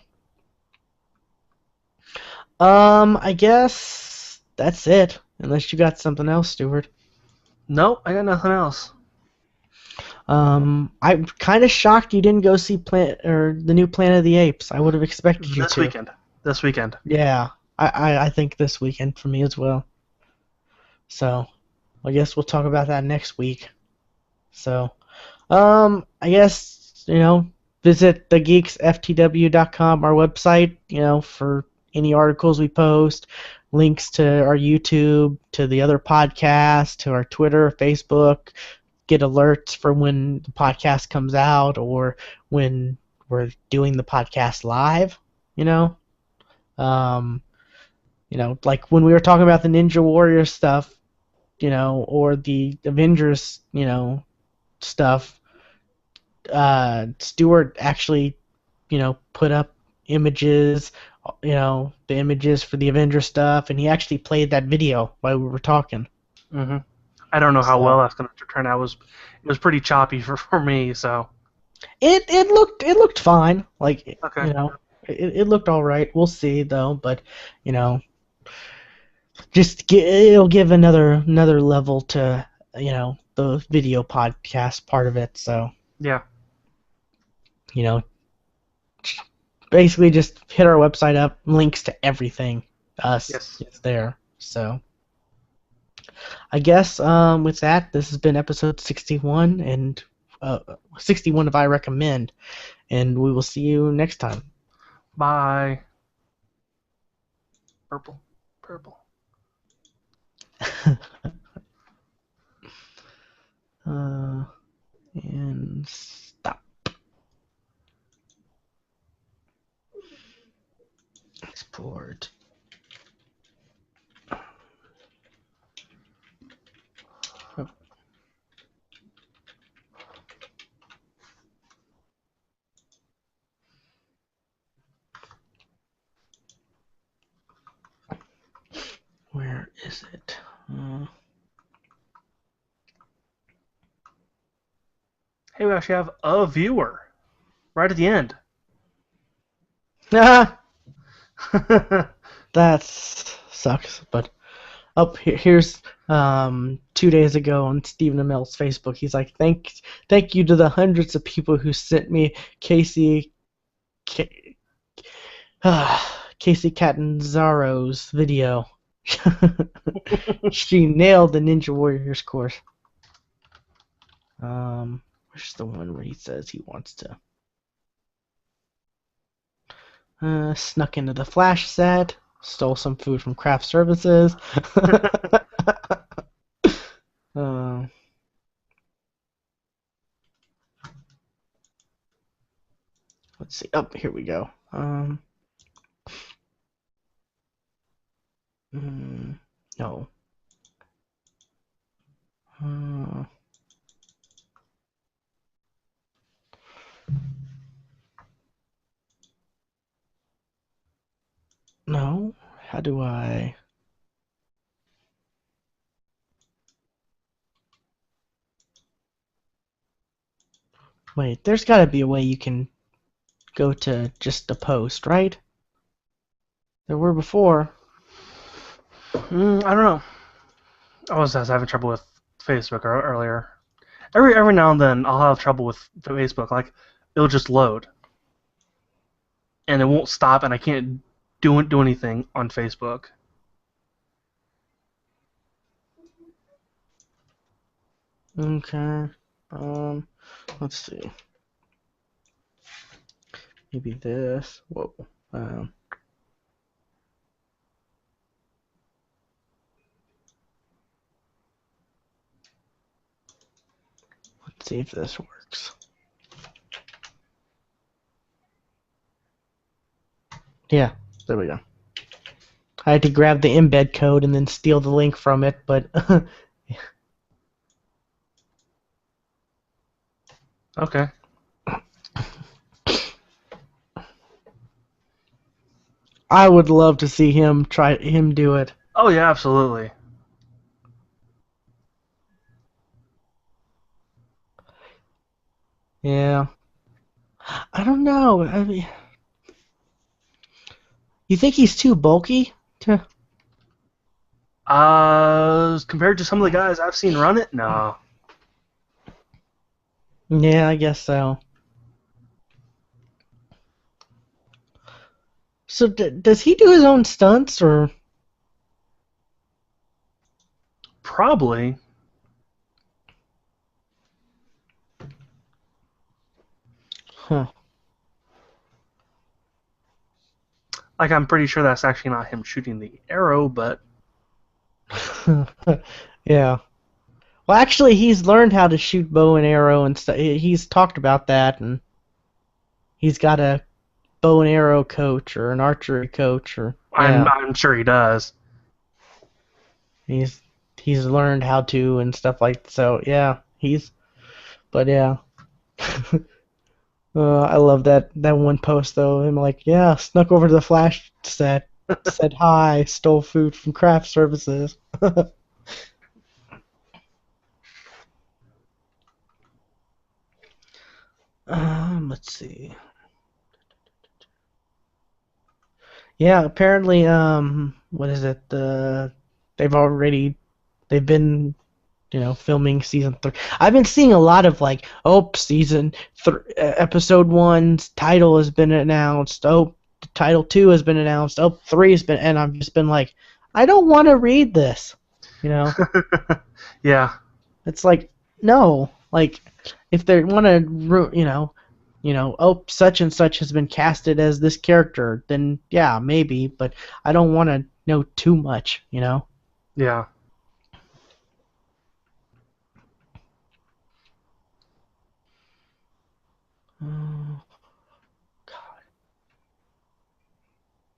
I guess that's it. Unless you got something else, Stuart. Nope, I got nothing else. I'm kind of shocked you didn't go see the new Planet of the Apes. I would have expected you This to. weekend. This weekend. Yeah, I think this weekend for me as well. So, I guess we'll talk about that next week. So, I guess, visit the GeeksFTW.com, our website, for any articles we post, links to our YouTube, to the other podcasts, to our Twitter, Facebook, get alerts for when the podcast comes out or when we're doing the podcast live, you know. Um, like when we were talking about the Ninja Warrior stuff, or the Avengers, stuff. Stewart actually, put up images, the images for the Avengers stuff, and he actually played that video while we were talking. hmm I don't know how So well that's going to turn out. It was pretty choppy for me. So it looked fine. Like okay. it looked all right. We'll see though, but you know, it'll give another level to the video podcast part of it. So Yeah. you know, basically just hit our website up. Links to everything us Yes. is there. So I guess with that, this has been episode 61 and 61 if I recommend, and we will see you next time. Bye. Purple. Purple. And stop. Export. Where is it? Hey, we actually have a viewer right at the end. Ah, that sucks. But here's 2 days ago on Stephen Amell's Facebook. He's like, thank you to the hundreds of people who sent me K, Casey Catanzaro's video. She nailed the Ninja Warriors course. Where's the one where he says he wants to snuck into the Flash set, stole some food from craft services. uh, let's see. Oh, here we go. No. Uh, no. How do I? Wait, there's got to be a way you can go to just the post, right? There were before. I don't know. I was having trouble with Facebook earlier. Every now and then I'll have trouble with Facebook. Like it'll just load and it won't stop, and I can't do anything on Facebook. Okay. Let's see. Maybe this. Whoa. Let's see if this works. Yeah, there we go. I had to grab the embed code and then steal the link from it, but Okay. I would love to see him do it. Oh yeah, absolutely. Yeah. I don't know. I mean, you think he's too bulky to? Compared to some of the guys I've seen run it, no. Yeah, I guess so. So does he do his own stunts or? Probably. Huh. Like, I'm pretty sure that's actually not him shooting the arrow, but Yeah. Well, actually, he's learned how to shoot bow and arrow and stuff. He's talked about that, and he's got a bow and arrow coach or an archery coach, or yeah, I'm sure he does. he's he's learned how to and stuff like so. Yeah, but yeah. I love that one post though. Him like, yeah, snuck over to the flash set, said hi, stole food from craft services. Let's see. Yeah, apparently, what is it? They've been, filming season 3. I've been seeing a lot of like, oh, episode 1's title has been announced. Oh, title 2 has been announced. Oh, 3 has been, and I've just been like, I don't want to read this. Yeah. It's like, no, like, if they want to, oh, such and such has been casted as this character, then yeah, maybe, but I don't want to know too much, Yeah. Oh, God.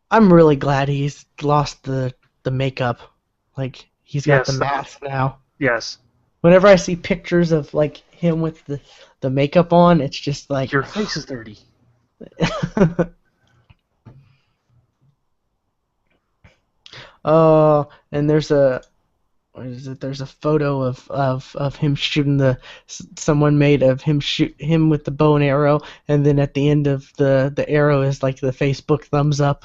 I'm really glad he's lost the makeup. Like, he's got the Yes. mask now. Yes. Whenever I see pictures of, like, him with the makeup on, it's just like... Your face is dirty. Oh, and there's a... What is it? There's a photo of him shooting someone made of him shoot him with the bow and arrow, and then at the end of the arrow is like the Facebook thumbs up.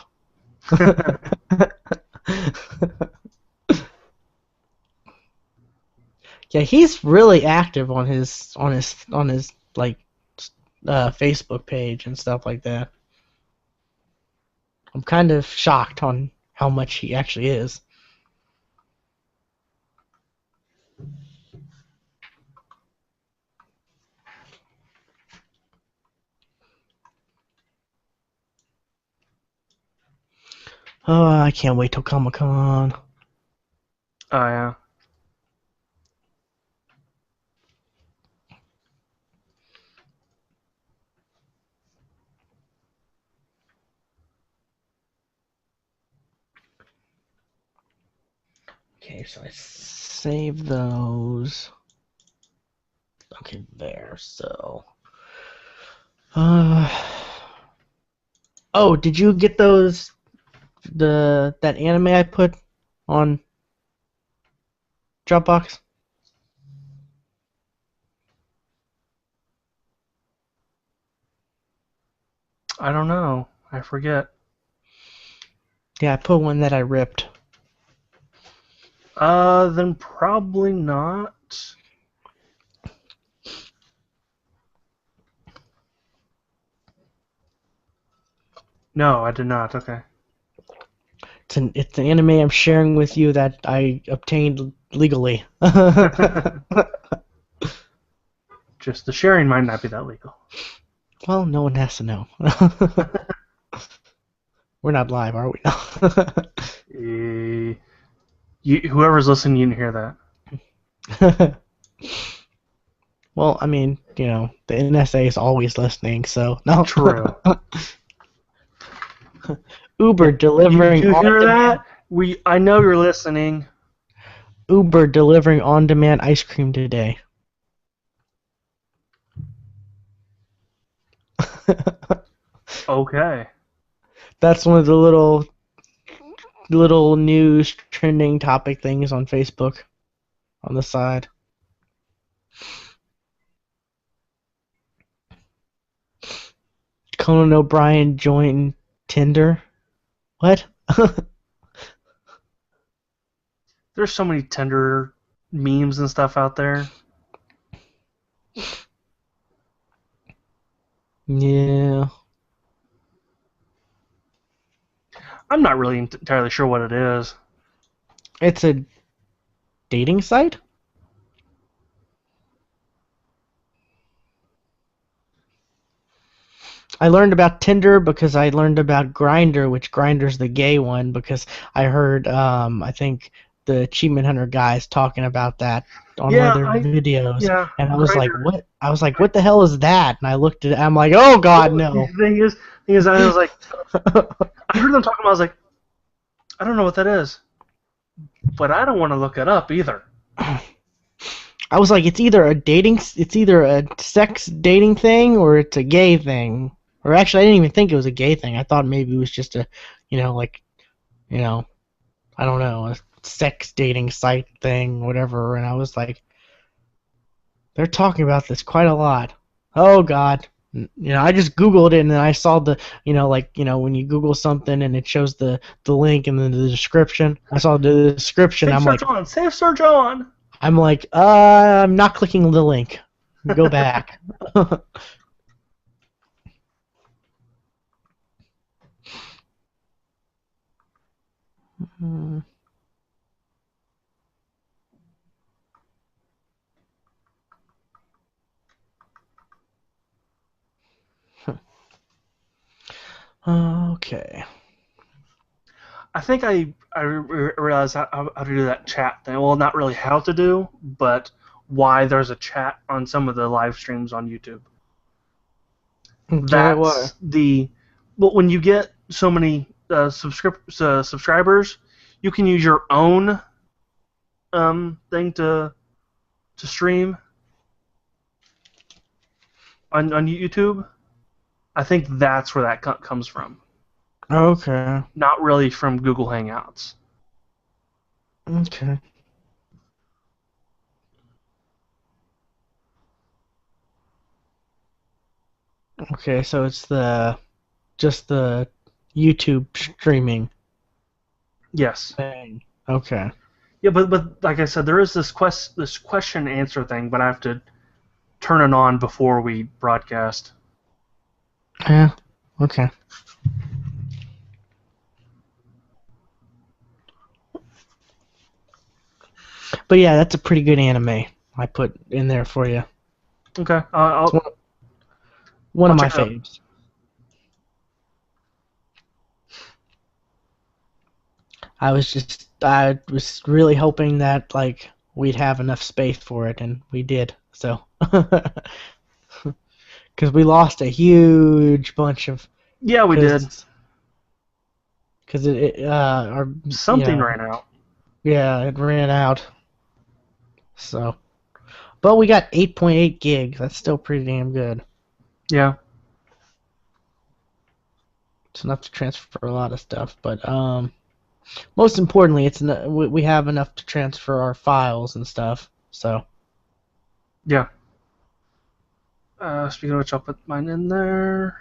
Yeah, he's really active on his like Facebook page and stuff like that. I'm kind of shocked on how much he actually is. Oh, I can't wait till Comic-Con. Oh, yeah. Okay, so I save those. Okay, there. So, oh, did you get those? That anime I put on Dropbox? I don't know. I forget. Yeah, I put one that I ripped. Then probably not. No, I did not. Okay. It's an anime I'm sharing with you that I obtained legally. Just the sharing might not be that legal. Well, no one has to know. We're not live, are we? Whoever's listening, you didn't hear that. Well, I mean, the NSA is always listening, so no. True. Uber delivering. You hear that? I know you're listening. Uber delivering on-demand ice cream today. Okay. That's one of the little news trending topic things on Facebook on the side. Conan O'Brien joined Tinder. What? There's so many Tinder memes and stuff out there. Yeah. I'm not really entirely sure what it is. It's a dating site? I learned about Tinder because I learned about Grindr, which Grindr's the gay one, because I heard, I think, the Achievement Hunter guys talking about that on one of their videos. Yeah, and I was like, what? I was like, what the hell is that? And I looked at it, I'm like, oh god, no. The thing is, I was like, I heard them talking about, I was like, I don't know what that is. But I don't want to look it up either. I was like, it's either a sex dating thing or it's a gay thing. Or actually, I didn't even think it was a gay thing. I thought maybe it was just a, I don't know, a sex dating site thing, whatever. And I was like, they're talking about this quite a lot. Oh God. I just Googled it and then I saw the, when you Google something and it shows the link and then the description. I saw the description. Save search on. I'm like, I'm not clicking the link. Go back. Okay. I think I realized how to do that chat thing. Well, not really how to do, but why there's a chat on some of the live streams on YouTube. That's well, when you get so many subscribers, you can use your own thing to stream on YouTube. I think that's where that comes from. Okay. Not really from Google Hangouts. Okay. Okay, so it's just the YouTube streaming. Yes. Thing. Okay. Yeah, but like I said, there is this question and answer thing, but I have to turn it on before we broadcast. Yeah. Okay. But yeah, that's a pretty good anime I put in there for you. Okay. One of my faves. I was really hoping that we'd have enough space for it, and we did. So, because we lost a huge bunch of. Yeah, we did. Because our something ran out. Yeah, it ran out. So, but we got 8.8 gigs. That's still pretty damn good. Yeah. It's enough to transfer a lot of stuff, but most importantly, we have enough to transfer our files and stuff. So. Yeah. Speaking of which, I'll put mine in there.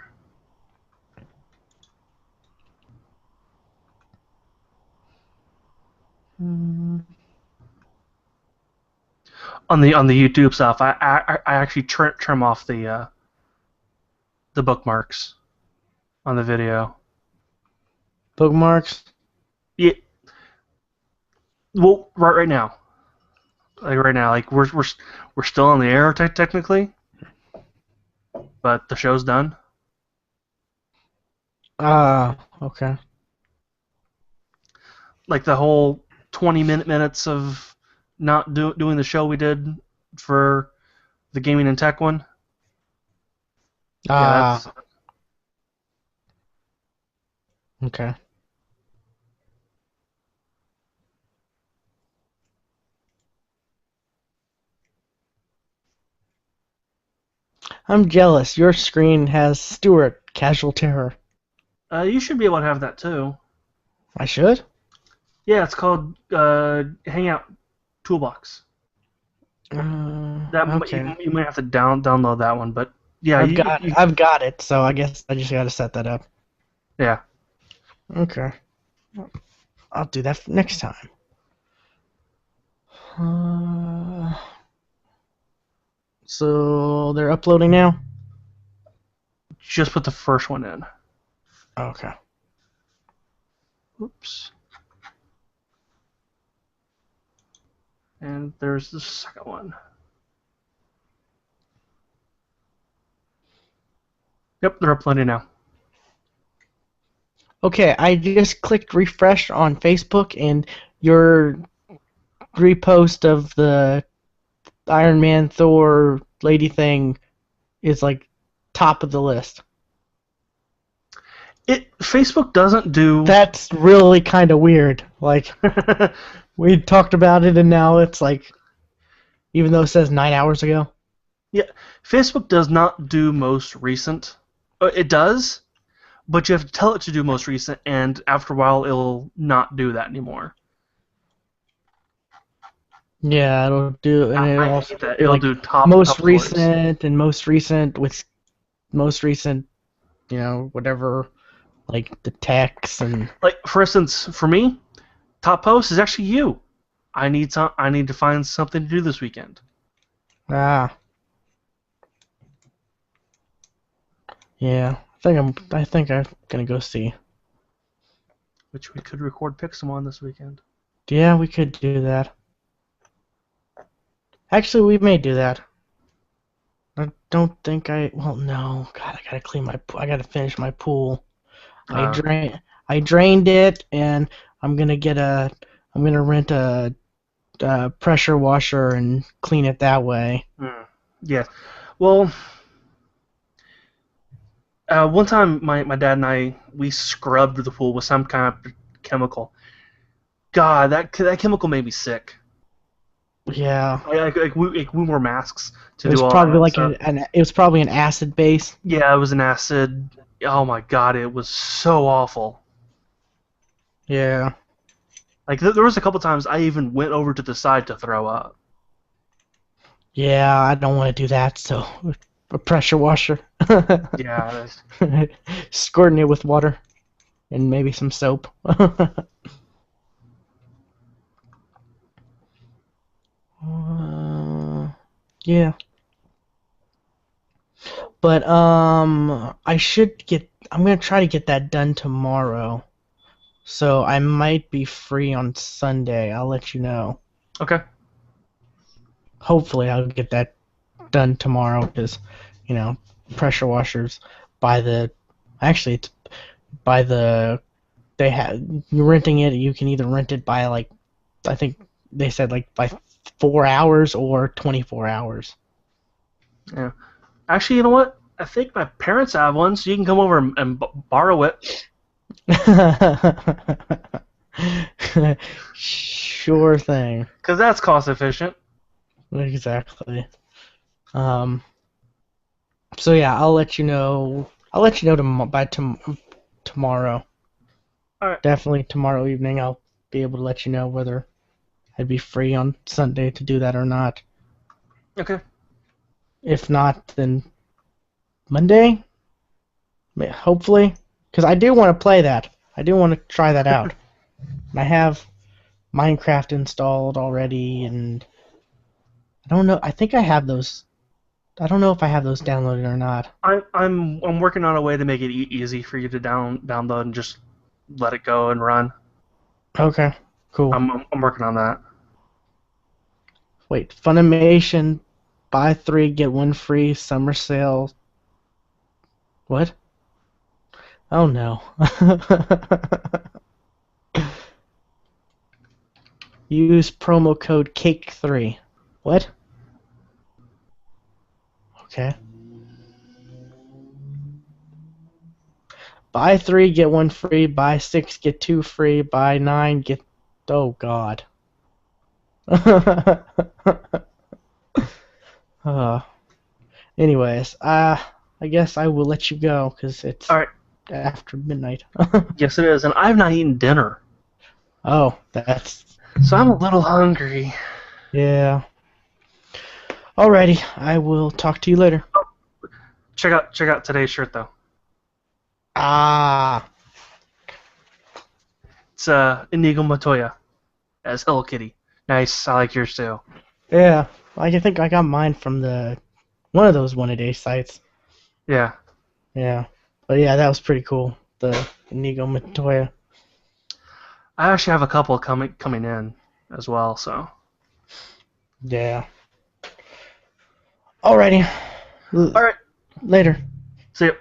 On the YouTube stuff, I actually trim off the bookmarks on the video. Bookmarks? Yeah. Well, right now. Like right now, we're still on the air technically. but the show's done. Okay. Like the whole 20 minutes of not doing the show we did for the gaming and tech one. Yeah, Ah, that's okay. I'm jealous. Your screen has Stuart, Casual Terror. you should be able to have that too. I should? Yeah, it's called Hangout Toolbox. That Okay. you might have to download that one, but yeah, I've got it, so I guess I just gotta set that up. yeah. Okay. I'll do that next time. So they're uploading now? Just put the first one in. Okay. Oops. And there's the second one. Yep, they're uploading now. Okay, I just clicked refresh on Facebook, and your repost of the Iron Man, Thor, lady thing is like top of the list. Facebook doesn't do. That's really kind of weird. Like, we talked about it, and now it's like, even though it says 9 hours ago. Yeah, Facebook does not do most recent. It does, but you have to tell it to do most recent, and after a while, it'll not do that anymore. Yeah, it'll do, and it'll also hate that. do It'll like do top most top recent and most recent with most recent, whatever, like the text and. Like for instance, for me, top post is actually you. I need to find something to do this weekend. Ah. Yeah, I think I'm gonna go see. Which we could record Pixelmon this weekend. Yeah, we could do that. Actually, we may do that. I don't think well, no. God, I gotta finish my pool. I drained it, and I'm gonna rent a pressure washer and clean it that way. Yeah. Well, one time my dad and we scrubbed the pool with some kind of chemical. God, that chemical made me sick. Yeah. We wore masks to It was do all probably that like stuff. it was probably an acid base. Yeah, it was an acid. Oh my God, it was so awful. Yeah. Like there was a couple times I even went over to the side to throw up. Yeah, I don't want to do that. So a pressure washer. Yeah. Squirting it with water and maybe some soap. Yeah. But I'm gonna try to get that done tomorrow. So I might be free on Sunday. I'll let you know. Okay. Hopefully I'll get that done tomorrow because, pressure washers it's by the you're renting it. You can either rent it by like, I think they said like by 4 hours or 24 hours. Yeah. Actually, you know what? I think my parents have one, so you can come over and borrow it. Sure thing. Because that's cost efficient. Exactly. So yeah, I'll let you know. I'll let you know tomorrow. All right. Definitely tomorrow evening. I'll be able to let you know whether I'd be free on Sunday to do that or not. Okay. If not, then Monday. Hopefully, because I do want to play that. I do want to try that out. I have Minecraft installed already, and I don't know. I think I have those. I don't know if I have those downloaded or not. I'm working on a way to make it easy for you to download and just let it go and run. Okay, cool. I'm working on that. Wait, Funimation, buy 3 get 1 free summer sale What? Oh no. Use promo code CAKE3. What? Okay. Buy 3, get 1 free. Buy 6, get 2 free. Buy 9, get... Oh, God. uh, anyways, I guess I will let you go, because it's All right. after midnight. Yes, it is, and I've not eaten dinner, Oh, that's... so I'm a little hungry. Yeah. Alrighty, I will talk to you later. Check out today's shirt though. Ah, It's Inigo Montoya as Hello Kitty. Nice. I like yours too. yeah. I think I got mine from one of those one-a-day sites. Yeah. Yeah. But yeah, that was pretty cool. The Inigo Montoya. I actually have a couple coming in as well. So. Yeah. Alrighty. All right. Later. See ya.